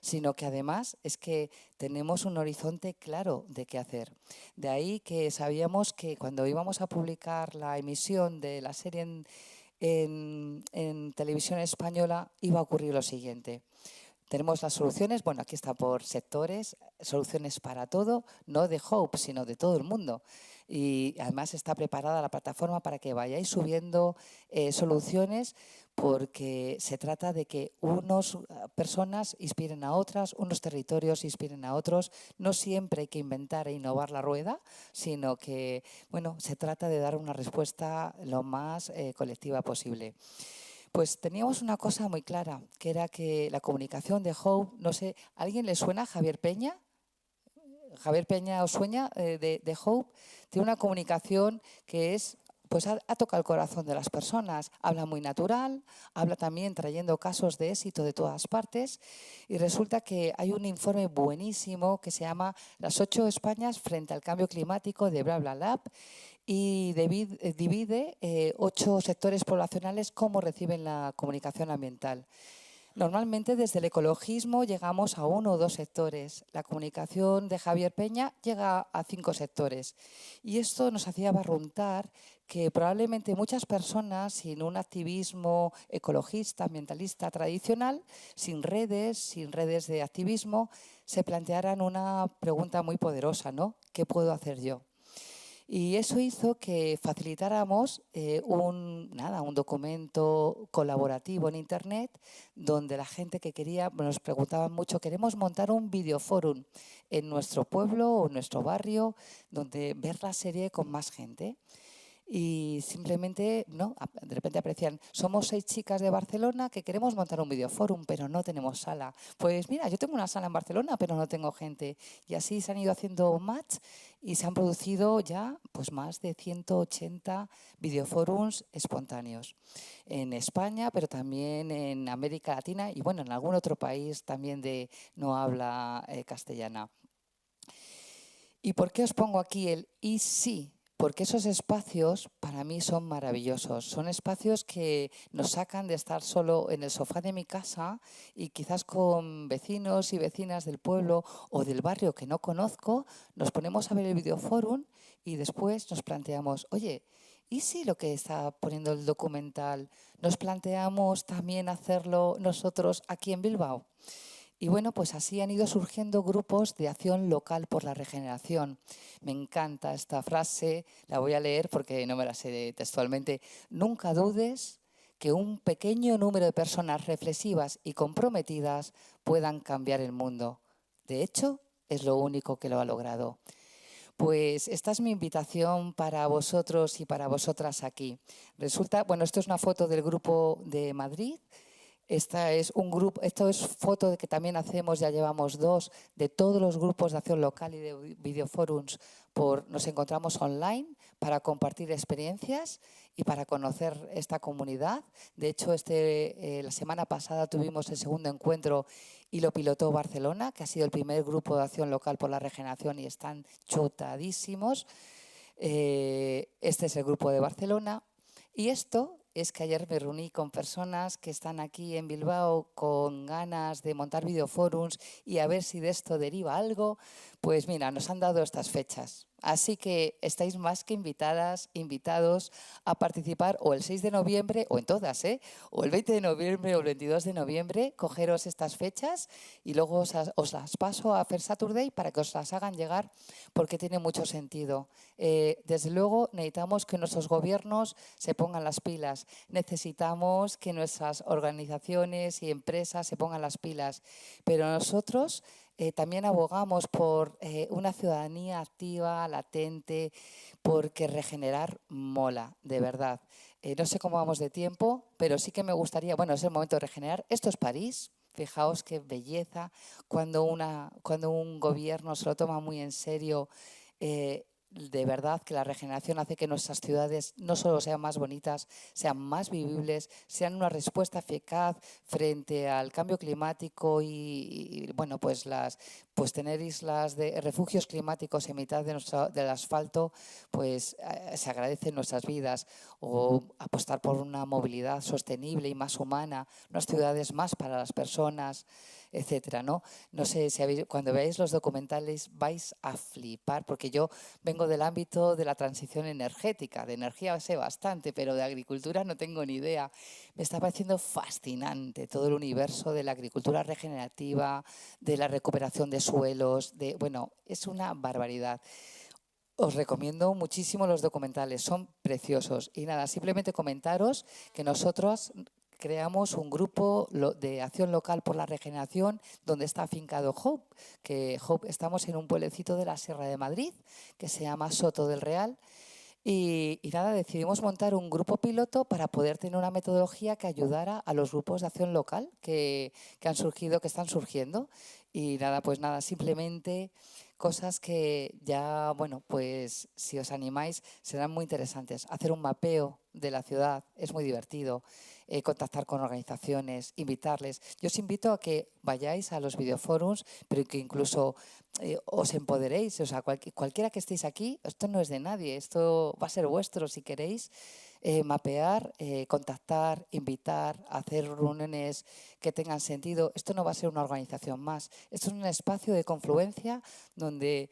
sino que además es que tenemos un horizonte claro de qué hacer. De ahí que sabíamos que cuando íbamos a publicar la emisión de la serie en televisión española iba a ocurrir lo siguiente. Tenemos las soluciones, bueno, aquí está por sectores, soluciones para todo, no de Hope, sino de todo el mundo. Y además está preparada la plataforma para que vayáis subiendo soluciones, porque se trata de que unas personas inspiren a otras, unos territorios inspiren a otros. No siempre hay que inventar e innovar la rueda, sino que, bueno, se trata de dar una respuesta lo más colectiva posible. Pues teníamos una cosa muy clara, que era que la comunicación de Hope, no sé, ¿a alguien le suena Javier Peña? Javier Peña Osueña, de Hope, tiene una comunicación que es, pues ha tocado el corazón de las personas. Habla muy natural, habla también trayendo casos de éxito de todas partes, y resulta que hay un informe buenísimo que se llama Las 8 Españas frente al cambio climático de BlaBlaLab, y divide 8 sectores poblacionales cómo reciben la comunicación ambiental. Normalmente desde el ecologismo llegamos a 1 o 2 sectores. La comunicación de Javier Peña llega a 5 sectores. Y esto nos hacía barruntar que probablemente muchas personas sin un activismo ecologista, ambientalista tradicional, sin redes de activismo, se plantearan una pregunta muy poderosa, ¿no? ¿Qué puedo hacer yo? Y eso hizo que facilitáramos un documento colaborativo en Internet, donde la gente que quería, nos preguntaban mucho, queremos montar un videoforum en nuestro pueblo o en nuestro barrio, donde ver la serie con más gente. Y simplemente, ¿no? De repente aparecían, somos 6 chicas de Barcelona que queremos montar un videoforum, pero no tenemos sala. Pues mira, yo tengo una sala en Barcelona, pero no tengo gente. Y así se han ido haciendo match y se han producido ya pues más de 180 videoforums espontáneos. En España, pero también en América Latina y bueno, en algún otro país también de no habla castellana. ¿Y por qué os pongo aquí el y sí? Porque esos espacios para mí son maravillosos. Son espacios que nos sacan de estar solo en el sofá de mi casa y quizás con vecinos y vecinas del pueblo o del barrio que no conozco, nos ponemos a ver el videoforum y después nos planteamos, oye, ¿y si lo que está poniendo el documental nos planteamos también hacerlo nosotros aquí en Bilbao? Y bueno, pues así han ido surgiendo grupos de acción local por la regeneración. Me encanta esta frase, la voy a leer porque no me la sé textualmente. Nunca dudes que un pequeño número de personas reflexivas y comprometidas puedan cambiar el mundo. De hecho, es lo único que lo ha logrado. Pues esta es mi invitación para vosotros y para vosotras aquí. Resulta, bueno, esto es una foto del grupo de Madrid. Esta es un grupo, esto es foto de que también hacemos, ya llevamos 2, de todos los grupos de acción local y de videoforums. Nos encontramos online para compartir experiencias y para conocer esta comunidad. De hecho, la semana pasada tuvimos el segundo encuentro y lo pilotó Barcelona, que ha sido el primer grupo de acción local por la regeneración y están chutadísimos. Este es el grupo de Barcelona. Y esto es que ayer me reuní con personas que están aquí en Bilbao con ganas de montar videoforums y a ver si de esto deriva algo. Pues mira, nos han dado estas fechas. Así que estáis más que invitadas, invitados a participar o el 6 de noviembre, o en todas, o el 20 de noviembre o el 22 de noviembre, cogeros estas fechas y luego os las paso a Fair Saturday para que os las hagan llegar porque tiene mucho sentido. Desde luego necesitamos que nuestros gobiernos se pongan las pilas, necesitamos que nuestras organizaciones y empresas se pongan las pilas, pero nosotros también abogamos por una ciudadanía activa, latente, porque regenerar mola, de verdad. No sé cómo vamos de tiempo, pero sí que me gustaría, bueno, es el momento de regenerar. Esto es París, fijaos qué belleza, cuando un gobierno se lo toma muy en serio. De verdad que la regeneración hace que nuestras ciudades no solo sean más bonitas, sean más vivibles, sean una respuesta eficaz frente al cambio climático y bueno, pues tener islas de refugios climáticos en mitad del asfalto, pues se agradece en nuestras vidas. O apostar por una movilidad sostenible y más humana, unas ciudades más para las personas, etcétera, ¿no? No sé si cuando veáis los documentales vais a flipar, porque yo vengo del ámbito de la transición energética, de energía sé bastante, pero de agricultura no tengo ni idea. Me está pareciendo fascinante todo el universo de la agricultura regenerativa, de la recuperación de suelos, bueno, es una barbaridad. Os recomiendo muchísimo los documentales, son preciosos. Y nada, simplemente comentaros que nosotros creamos un grupo de acción local por la regeneración donde está afincado Hope, que Hope estamos en un pueblecito de la Sierra de Madrid que se llama Soto del Real. Y nada, decidimos montar un grupo piloto para poder tener una metodología que ayudara a los grupos de acción local que han surgido, que están surgiendo. Y nada, pues nada, simplemente cosas que ya, bueno, pues si os animáis serán muy interesantes. Hacer un mapeo de la ciudad es muy divertido, contactar con organizaciones, invitarles. Yo os invito a que vayáis a los videoforums, pero que incluso os empoderéis. O sea, cualquiera que estéis aquí, esto no es de nadie, esto va a ser vuestro si queréis. Mapear, contactar, invitar, hacer reuniones que tengan sentido. Esto no va a ser una organización más. Esto es un espacio de confluencia donde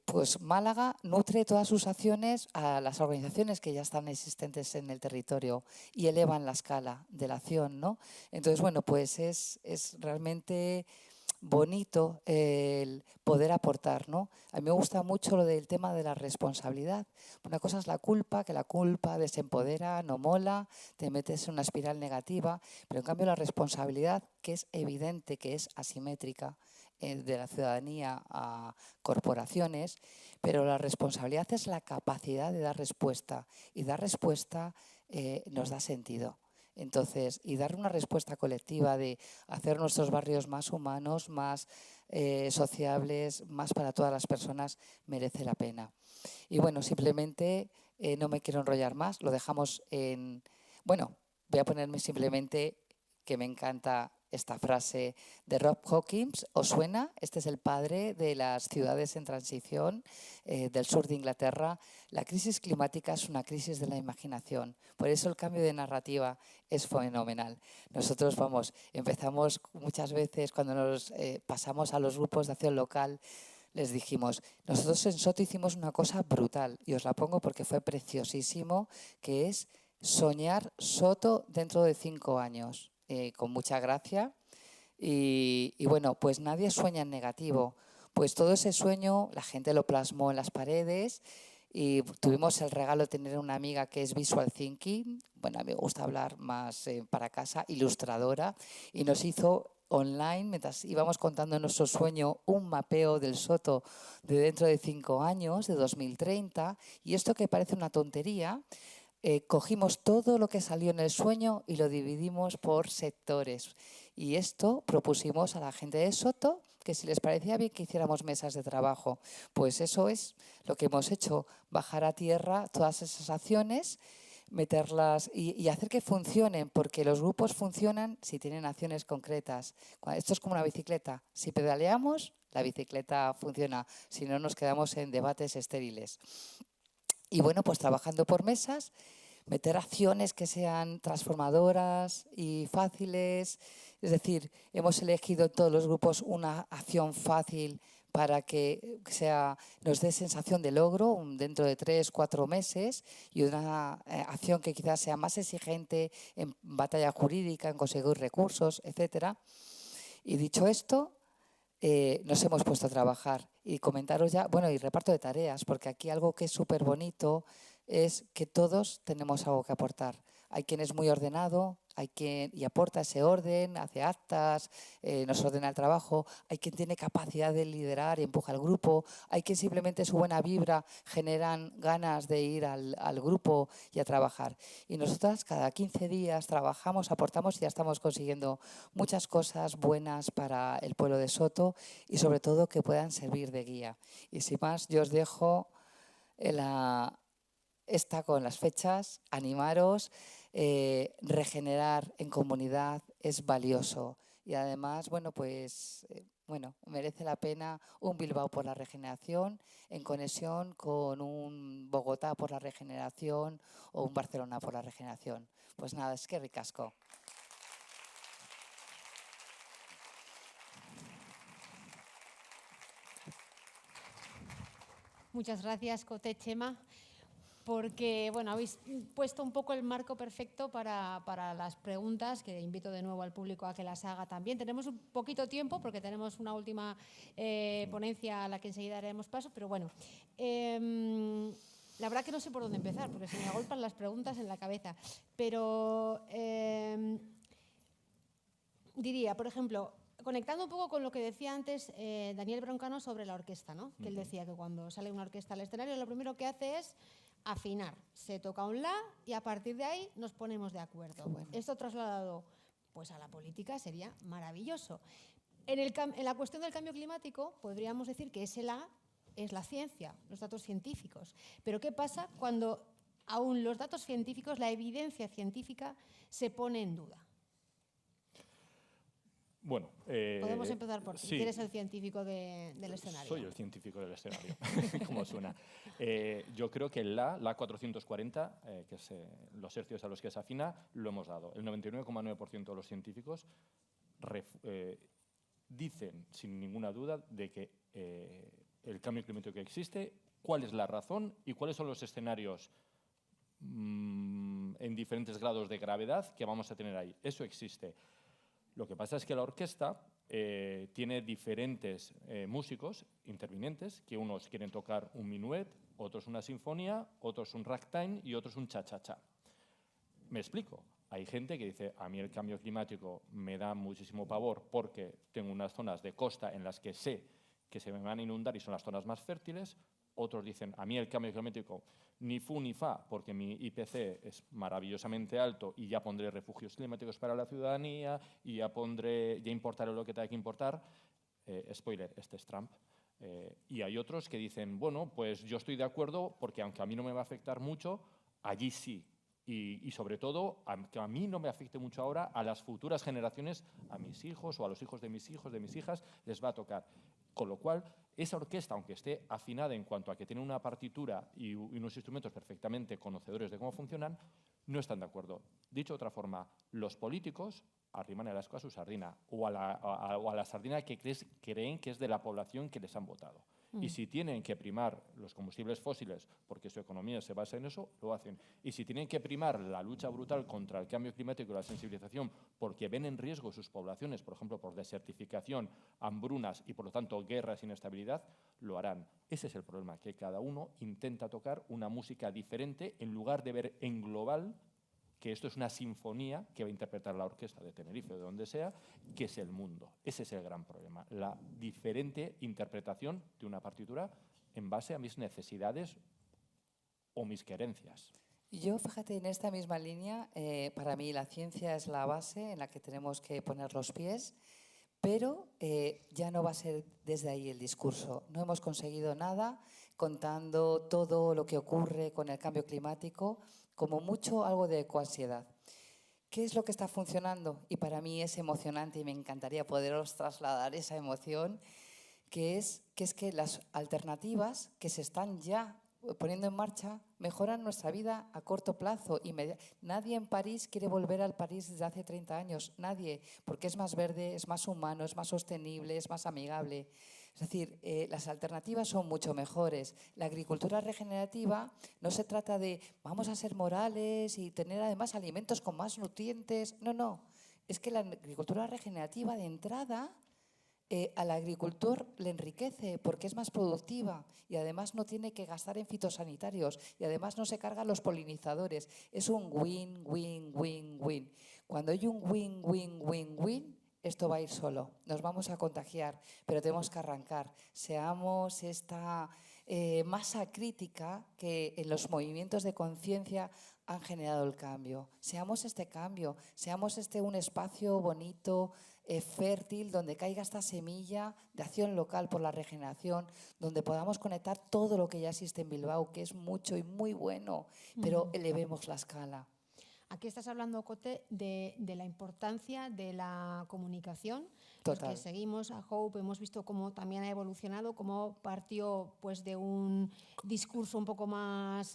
pues Málaga nutre todas sus acciones a las organizaciones que ya están existentes en el territorio y elevan la escala de la acción, ¿no? Entonces, bueno, pues es realmente bonito el poder aportar, ¿no? A mí me gusta mucho lo del tema de la responsabilidad. Una cosa es la culpa, que la culpa desempodera, no mola, te metes en una espiral negativa, pero en cambio la responsabilidad, que es evidente que es asimétrica de la ciudadanía a corporaciones, pero la responsabilidad es la capacidad de dar respuesta y dar respuesta nos da sentido. Entonces, y dar una respuesta colectiva de hacer nuestros barrios más humanos, más sociables, más para todas las personas, merece la pena. Y bueno, simplemente no me quiero enrollar más, lo dejamos en... Bueno, voy a ponerme simplemente que me encanta esta frase de Rob Hawkins. ¿Os suena? Este es el padre de las ciudades en transición del sur de Inglaterra. La crisis climática es una crisis de la imaginación. Por eso el cambio de narrativa es fenomenal. Nosotros, empezamos muchas veces cuando nos pasamos a los grupos de acción local, les dijimos, nosotros en Soto hicimos una cosa brutal y os la pongo porque fue preciosísimo, que es soñar Soto dentro de 5 años. Con mucha gracia y bueno, pues nadie sueña en negativo. Pues todo ese sueño la gente lo plasmó en las paredes y tuvimos el regalo de tener una amiga que es visual thinking, bueno, a mí me gusta hablar más para casa, ilustradora, y nos hizo online, mientras íbamos contando nuestro sueño, un mapeo del Soto de dentro de 5 años, de 2030, y esto que parece una tontería, cogimos todo lo que salió en el sueño y lo dividimos por sectores. Y esto propusimos a la gente de Soto, que si les parecía bien que hiciéramos mesas de trabajo. Pues eso es lo que hemos hecho, bajar a tierra todas esas acciones, meterlas y hacer que funcionen, porque los grupos funcionan si tienen acciones concretas. Esto es como una bicicleta. Si pedaleamos, la bicicleta funciona. Si no, nos quedamos en debates estériles. Y bueno, pues trabajando por mesas, meter acciones que sean transformadoras y fáciles. Es decir, hemos elegido en todos los grupos una acción fácil para que nos dé sensación de logro dentro de 3, 4 meses y una acción que quizás sea más exigente en batalla jurídica, en conseguir recursos, etcétera. Y dicho esto, nos hemos puesto a trabajar y comentaros ya, bueno, y reparto de tareas, porque aquí algo que es súper bonito es que todos tenemos algo que aportar. Hay quien es muy ordenado, hay quien y aporta ese orden, hace actas, nos ordena el trabajo, hay quien tiene capacidad de liderar y empuja al grupo, hay quien simplemente su buena vibra generan ganas de ir al grupo y a trabajar. Y nosotras cada 15 días trabajamos, aportamos y ya estamos consiguiendo muchas cosas buenas para el pueblo de Soto y sobre todo que puedan servir de guía. Y sin más, yo os dejo esta con las fechas, animaros, regenerar en comunidad es valioso y además, bueno, pues merece la pena un Bilbao por la regeneración en conexión con un Bogotá por la regeneración o un Barcelona por la regeneración. Pues nada, es que ricasco. Muchas gracias, Cote, Chema, porque bueno, habéis puesto un poco el marco perfecto para las preguntas, que invito de nuevo al público a que las haga también. Tenemos un poquito tiempo porque tenemos una última ponencia a la que enseguida haremos paso, pero bueno, la verdad que no sé por dónde empezar porque se me agolpan las preguntas en la cabeza, pero diría, por ejemplo, conectando un poco con lo que decía antes Daniel Broncano sobre la orquesta, ¿no? Que él decía que cuando sale una orquesta al escenario lo primero que hace es afinar. Se toca un la y a partir de ahí nos ponemos de acuerdo. Bueno. Esto trasladado pues, a la política sería maravilloso. En la cuestión del cambio climático podríamos decir que ese la es la ciencia, los datos científicos. Pero ¿qué pasa cuando aún los datos científicos, la evidencia científica, se pone en duda? Bueno, podemos empezar por ti. Sí. ¿Quién es el científico del escenario? Soy el científico del escenario, como suena. Yo creo que la 440, que es los hercios a los que se afina, lo hemos dado. El 99,9% de los científicos dicen sin ninguna duda de que el cambio climático que existe, cuál es la razón y cuáles son los escenarios en diferentes grados de gravedad que vamos a tener ahí. Eso existe. Lo que pasa es que la orquesta tiene diferentes músicos intervinientes, que unos quieren tocar un minuet, otros una sinfonía, otros un ragtime y otros un cha-cha-cha. Me explico. Hay gente que dice, a mí el cambio climático me da muchísimo pavor porque tengo unas zonas de costa en las que sé que se me van a inundar y son las zonas más fértiles. Otros dicen, a mí el cambio climático ni fu ni fa, porque mi IPC es maravillosamente alto y ya pondré refugios climáticos para la ciudadanía y ya importaré lo que tenga que importar. Spoiler, este es Trump. Y hay otros que dicen, bueno, pues yo estoy de acuerdo porque aunque a mí no me va a afectar mucho, allí sí. Y sobre todo, que a mí no me afecte mucho ahora, a las futuras generaciones, a mis hijos o a los hijos, de mis hijas, les va a tocar. Con lo cual, esa orquesta, aunque esté afinada en cuanto a que tiene una partitura y unos instrumentos perfectamente conocedores de cómo funcionan, no están de acuerdo. Dicho de otra forma, los políticos arriman el asco a su sardina o a la sardina que creen que es de la población que les han votado. Y si tienen que primar los combustibles fósiles porque su economía se basa en eso, lo hacen. Y si tienen que primar la lucha brutal contra el cambio climático y la sensibilización porque ven en riesgo sus poblaciones, por ejemplo, por desertificación, hambrunas y, por lo tanto, guerras e inestabilidad, lo harán. Ese es el problema, que cada uno intenta tocar una música diferente en lugar de ver en global que esto es una sinfonía que va a interpretar la orquesta de Tenerife o de donde sea, que es el mundo. Ese es el gran problema, la diferente interpretación de una partitura en base a mis necesidades o mis querencias. Yo, fíjate, en esta misma línea, para mí la ciencia es la base en la que tenemos que poner los pies, pero ya no va a ser desde ahí el discurso. No hemos conseguido nada contando todo lo que ocurre con el cambio climático, como mucho algo de ecoansiedad. ¿Qué es lo que está funcionando? Y para mí es emocionante y me encantaría poderos trasladar esa emoción, que es que las alternativas que se están ya poniendo en marcha mejoran nuestra vida a corto plazo. Nadie en París quiere volver al París desde hace 30 años, nadie, porque es más verde, es más humano, es más sostenible, es más amigable. Es decir, las alternativas son mucho mejores. La agricultura regenerativa no se trata de vamos a ser morales y tener además alimentos con más nutrientes. No, no. Es que la agricultura regenerativa de entrada al agricultor le enriquece porque es más productiva y además no tiene que gastar en fitosanitarios y además no se cargan los polinizadores. Es un win, win, win, win. Cuando hay un win, win, win, win, esto va a ir solo. Nos vamos a contagiar, pero tenemos que arrancar. Seamos esta masa crítica que en los movimientos de conciencia han generado el cambio. Seamos este cambio, seamos un espacio bonito, fértil, donde caiga esta semilla de acción local por la regeneración, donde podamos conectar todo lo que ya existe en Bilbao, que es mucho y muy bueno, pero elevemos la escala. Aquí estás hablando, Cote, de la importancia de la comunicación. Total. Los que seguimos a Hope hemos visto cómo también ha evolucionado, cómo partió pues, de un discurso un poco más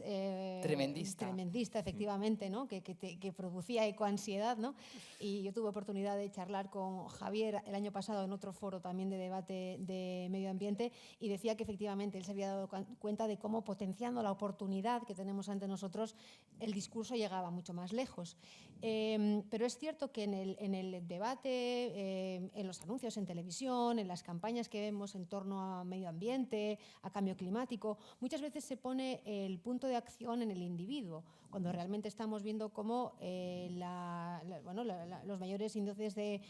tremendista, efectivamente, ¿no? que producía ecoansiedad, ¿no? Y yo tuve oportunidad de charlar con Javier el año pasado en otro foro también de debate de medio ambiente y decía que efectivamente él se había dado cuenta de cómo potenciando la oportunidad que tenemos ante nosotros, el discurso llegaba mucho más lejos. Pero es cierto que en el debate, en los anuncios en televisión, en las campañas que vemos en torno a medio ambiente, a cambio climático, muchas veces se pone el punto de acción en el individuo, cuando realmente estamos viendo cómo los mayores índices de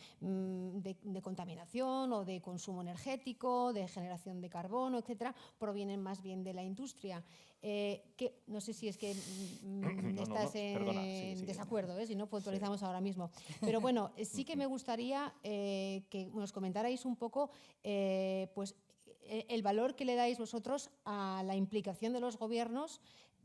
contaminación o de consumo energético, de generación de carbono, etcétera, provienen más bien de la industria. Que no sé si es que estás en desacuerdo, si no puntualizamos ahora mismo. Pero bueno, sí que me gustaría que que nos comentarais un poco pues, el valor que le dais vosotros a la implicación de los gobiernos,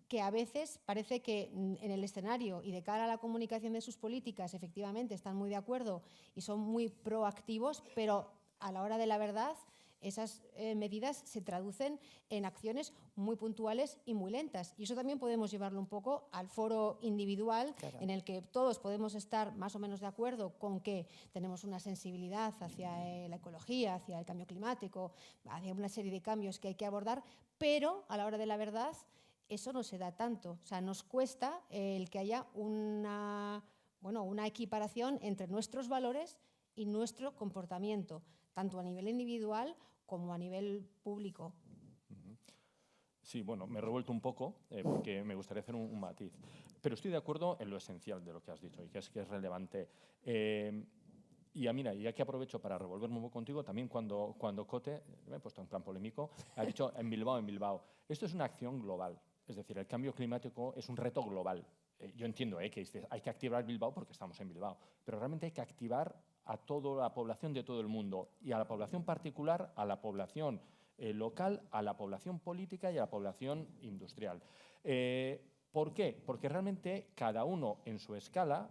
que a veces parece que en el escenario y de cara a la comunicación de sus políticas efectivamente están muy de acuerdo y son muy proactivos, pero a la hora de la verdad esas medidas se traducen en acciones muy puntuales y muy lentas. Y eso también podemos llevarlo un poco al foro individual, Claro. en el que todos podemos estar más o menos de acuerdo con que tenemos una sensibilidad hacia la ecología, hacia el cambio climático, hacia una serie de cambios que hay que abordar, pero a la hora de la verdad eso no se da tanto. O sea, nos cuesta el que haya una equiparación entre nuestros valores y nuestro comportamiento, tanto a nivel individual como a nivel público. Sí, bueno, me he revuelto un poco porque me gustaría hacer un matiz. Pero estoy de acuerdo en lo esencial de lo que has dicho y que es relevante. Y mira, ya que aprovecho para revolverme un poco contigo, también cuando Cote, me he puesto en plan polémico, ha dicho en Bilbao. Esto es una acción global. Es decir, el cambio climático es un reto global. Yo entiendo que hay que activar Bilbao porque estamos en Bilbao, pero realmente hay que activar a toda la población de todo el mundo y a la población particular, a la población local, a la población política y a la población industrial. ¿Por qué? Porque realmente cada uno en su escala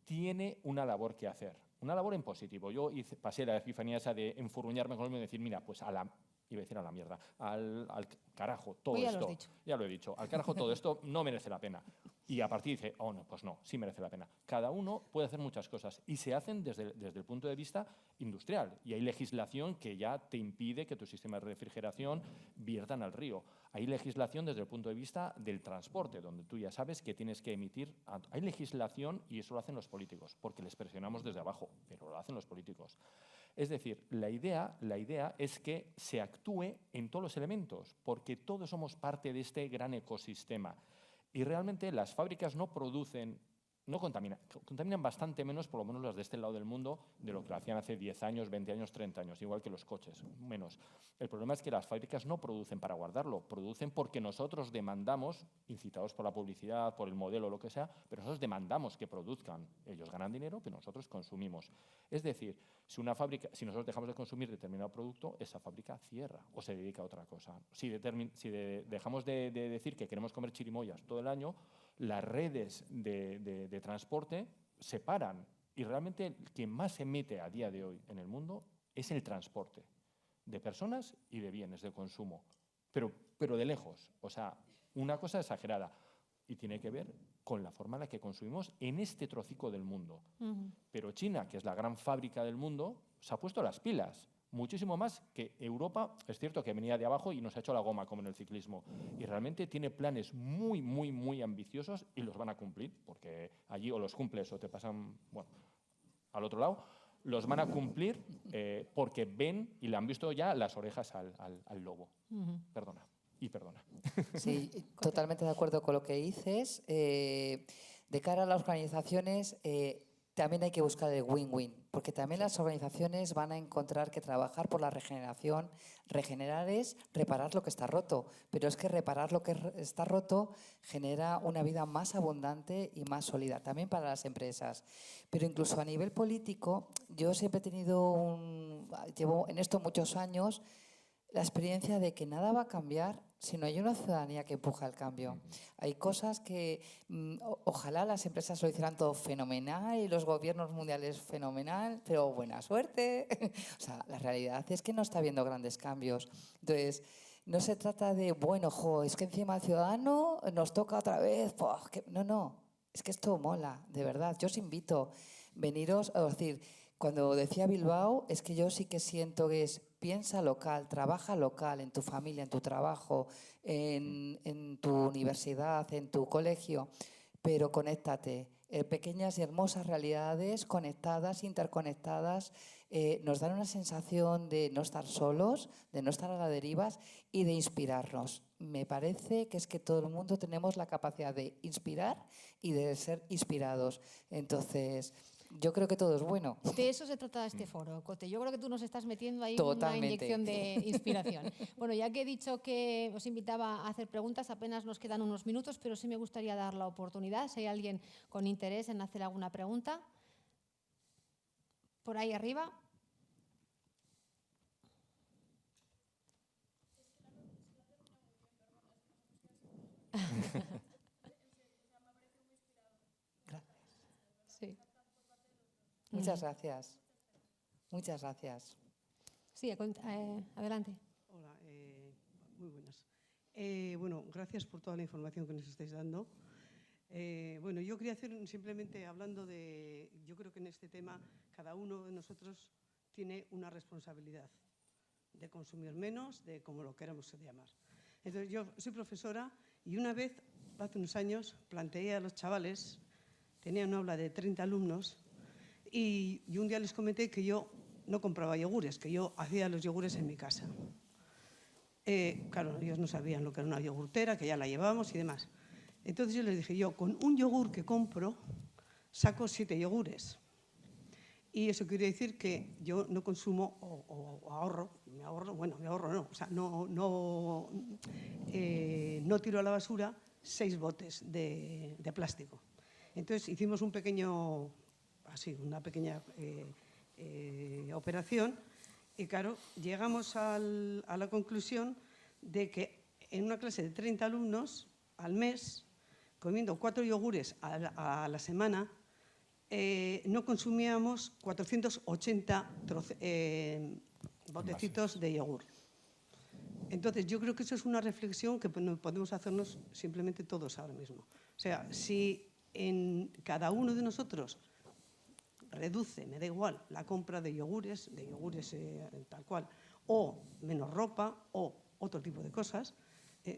tiene una labor que hacer, una labor en positivo. Yo pasé la epifanía esa de enfurruñarme con él y decir, mira, pues iba a decir a la mierda, al carajo, todo Pues ya esto. lo has dicho. Ya lo he dicho, al carajo todo esto no merece la pena. Y a partir dice, oh no, pues no, sí merece la pena. Cada uno puede hacer muchas cosas y se hacen desde el punto de vista industrial. Y hay legislación que ya te impide que tu sistema de refrigeración viertan al río. Hay legislación desde el punto de vista del transporte, donde tú ya sabes que tienes que emitir. Hay legislación y eso lo hacen los políticos, porque les presionamos desde abajo, pero lo hacen los políticos. Es decir, la idea es que se actúe en todos los elementos, porque todos somos parte de este gran ecosistema. Y realmente las fábricas no contaminan bastante menos, por lo menos las de este lado del mundo, de lo que lo hacían hace 10 años, 20 años, 30 años, igual que los coches, menos. El problema es que las fábricas no producen para guardarlo, producen porque nosotros demandamos, incitados por la publicidad, por el modelo, lo que sea, pero nosotros demandamos que produzcan. Ellos ganan dinero, pero nosotros consumimos. Es decir, si nosotros dejamos de consumir determinado producto, esa fábrica cierra o se dedica a otra cosa. Si dejamos de decir que queremos comer chirimoyas todo el año, las redes de transporte se paran y realmente quien más emite a día de hoy en el mundo es el transporte de personas y de bienes de consumo, pero de lejos, o sea, una cosa exagerada y tiene que ver con la forma en la que consumimos en este trocico del mundo. Pero China, que es la gran fábrica del mundo, se ha puesto las pilas. Muchísimo más que Europa. Es cierto que venía de abajo y nos ha hecho la goma, como en el ciclismo. Y realmente tiene planes muy, muy, muy ambiciosos y los van a cumplir, porque allí o los cumples o te pasan, bueno, al otro lado. Los van a cumplir porque ven y le han visto ya las orejas al lobo. Perdona. Y perdona. Sí, totalmente de acuerdo con lo que dices. De cara a las organizaciones, también hay que buscar el win-win, porque también las organizaciones van a encontrar que trabajar por la regeneración. Regenerar es reparar lo que está roto, pero es que reparar lo que está roto genera una vida más abundante y más sólida, también para las empresas. Pero incluso a nivel político, yo siempre he tenido llevo en esto muchos años, la experiencia de que nada va a cambiar si no hay una ciudadanía que empuja el cambio. Hay cosas que ojalá las empresas lo hicieran todo fenomenal y los gobiernos mundiales fenomenal, pero buena suerte. O sea, la realidad es que no está habiendo grandes cambios. Entonces, no se trata de, bueno, es que encima al ciudadano nos toca otra vez. No, es que esto mola, de verdad. Yo os invito, veniros, es decir, cuando decía Bilbao, es que yo sí que siento que es piensa local, trabaja local, en tu familia, en tu trabajo, en tu universidad, en tu colegio, pero conéctate. Pequeñas y hermosas realidades conectadas, interconectadas, nos dan una sensación de no estar solos, de no estar a la deriva y de inspirarnos. Me parece que es que todo el mundo tenemos la capacidad de inspirar y de ser inspirados. Entonces, yo creo que todo es bueno. De eso se trata este foro, Cote. Yo creo que tú nos estás metiendo ahí Totalmente. una inyección de inspiración. Bueno, ya que he dicho que os invitaba a hacer preguntas, apenas nos quedan unos minutos, pero sí me gustaría dar la oportunidad, si hay alguien con interés en hacer alguna pregunta. Por ahí arriba. Sí. Muchas gracias. Muchas gracias. Sí, adelante. Hola, muy buenas. Bueno, gracias por toda la información que nos estáis dando. Bueno, yo quería hacer simplemente hablando de, yo creo que en este tema cada uno de nosotros tiene una responsabilidad de consumir menos, de como lo queramos llamar. Entonces, yo soy profesora y una vez, hace unos años, planteé a los chavales, tenía una aula de 30 alumnos, y un día les comenté que yo no compraba yogures, que yo hacía los yogures en mi casa. Claro, ellos no sabían lo que era una yogurtera, que ya la llevábamos y demás. Entonces yo les dije, yo con un yogur que compro saco 7 yogures. Y eso quiere decir que yo no consumo o ahorro, me ahorro no, o sea, no tiro a la basura 6 botes de plástico. Entonces hicimos un pequeño, así, una pequeña operación y claro, llegamos a la conclusión de que en una clase de 30 alumnos al mes, comiendo 4 yogures a la semana, no consumíamos 480 botecitos de yogur. Entonces, yo creo que eso es una reflexión que podemos hacernos simplemente todos ahora mismo. O sea, si en cada uno de nosotros reduce, me da igual, la compra de yogures tal cual, o menos ropa, o otro tipo de cosas,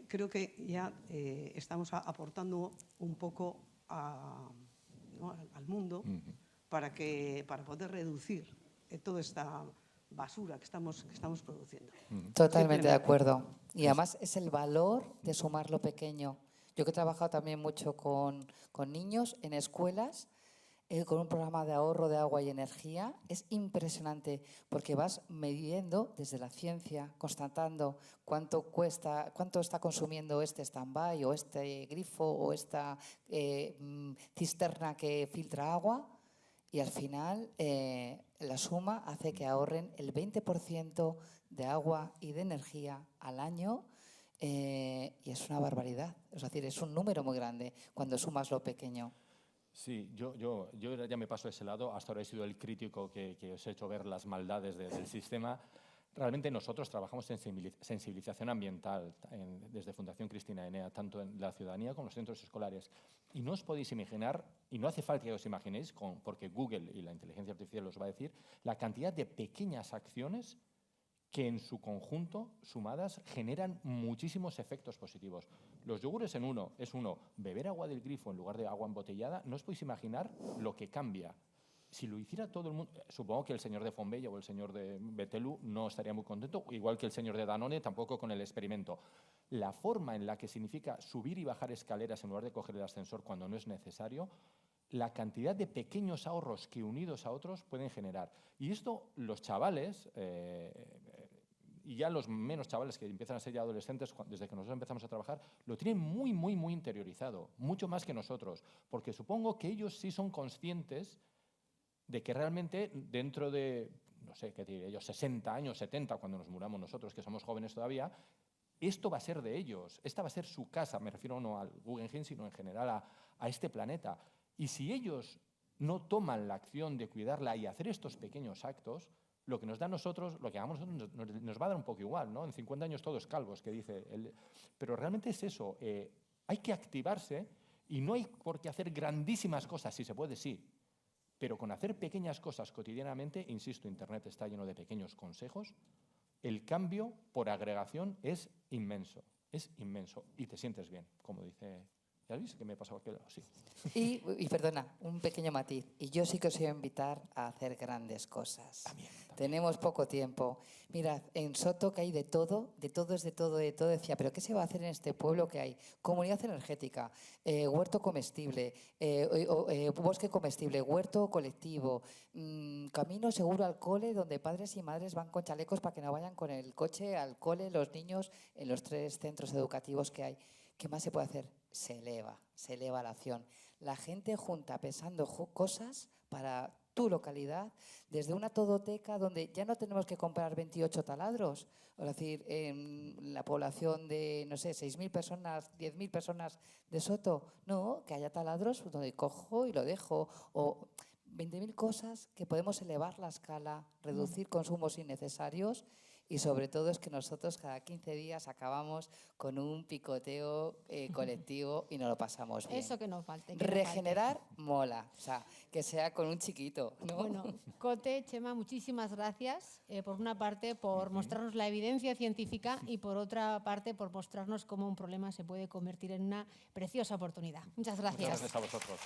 creo que ya estamos aportando un poco al mundo para poder reducir toda esta basura que estamos produciendo. Totalmente de acuerdo. Y además es el valor de sumar lo pequeño. Yo que he trabajado también mucho con niños en escuelas, con un programa de ahorro de agua y energía, es impresionante porque vas midiendo desde la ciencia, constatando cuánto cuesta, cuánto está consumiendo este stand-by o este grifo o esta cisterna que filtra agua, y al final la suma hace que ahorren el 20% de agua y de energía al año. Y es una barbaridad, es decir, es un número muy grande cuando sumas lo pequeño. Sí, yo ya me paso a ese lado. Hasta ahora he sido el crítico que os he hecho ver las maldades del sistema. Realmente nosotros trabajamos en sensibilización ambiental desde Fundación Cristina Enea, tanto en la ciudadanía como en los centros escolares. Y no os podéis imaginar, y no hace falta que os imaginéis, porque Google y la inteligencia artificial os va a decir, la cantidad de pequeñas acciones que en su conjunto, sumadas, generan muchísimos efectos positivos. Los yogures es beber agua del grifo en lugar de agua embotellada. No os podéis imaginar lo que cambia. Si lo hiciera todo el mundo, supongo que el señor de Fonbella o el señor de Betelu no estaría muy contento, igual que el señor de Danone, tampoco con el experimento. La forma en la que significa subir y bajar escaleras en lugar de coger el ascensor cuando no es necesario, la cantidad de pequeños ahorros que unidos a otros pueden generar. Y esto los chavales, y ya los menos chavales que empiezan a ser ya adolescentes, desde que nosotros empezamos a trabajar, lo tienen muy, muy, muy interiorizado, mucho más que nosotros, porque supongo que ellos sí son conscientes de que realmente dentro de, no sé, ¿qué diré yo?, 60 años, 70, cuando nos muramos nosotros, que somos jóvenes todavía, esto va a ser de ellos, esta va a ser su casa, me refiero no al Guggenheim, sino en general a este planeta. Y si ellos no toman la acción de cuidarla y hacer estos pequeños actos, lo que nos da a nosotros, lo que hagamos nosotros, nos va a dar un poco igual, ¿no? En 50 años todos calvos, que dice él. Pero realmente es eso, hay que activarse y no hay por qué hacer grandísimas cosas, si se puede, sí. Pero con hacer pequeñas cosas cotidianamente, insisto, Internet está lleno de pequeños consejos, el cambio por agregación es inmenso y te sientes bien, como dice. ¿Ya veis que me he pasado aquí? Sí. Y perdona, un pequeño matiz. Y yo sí que os voy a invitar a hacer grandes cosas. También. Tenemos poco tiempo. Mirad, en Soto que hay de todo, decía, ¿pero qué se va a hacer en este pueblo que hay? Comunidad energética, huerto comestible, bosque comestible, huerto colectivo, camino seguro al cole, donde padres y madres van con chalecos para que no vayan con el coche al cole los niños en los 3 centros educativos que hay. ¿Qué más se puede hacer? Se eleva la acción. La gente junta pensando cosas para tu localidad, desde una todoteca donde ya no tenemos que comprar 28 taladros, es decir, en la población de, no sé, 6.000 personas, 10.000 personas de Soto, no, que haya taladros donde cojo y lo dejo, o 20.000 cosas que podemos elevar la escala, reducir consumos innecesarios y sobre todo es que nosotros cada 15 días acabamos con un picoteo colectivo y nos lo pasamos bien. Eso que no falte. Regenerar mola, o sea, que sea con un chiquito, ¿no? Bueno, Cote, Chema, muchísimas gracias. Por una parte, por mostrarnos la evidencia científica y por otra parte, por mostrarnos cómo un problema se puede convertir en una preciosa oportunidad. Muchas gracias. Muchas gracias a vosotros.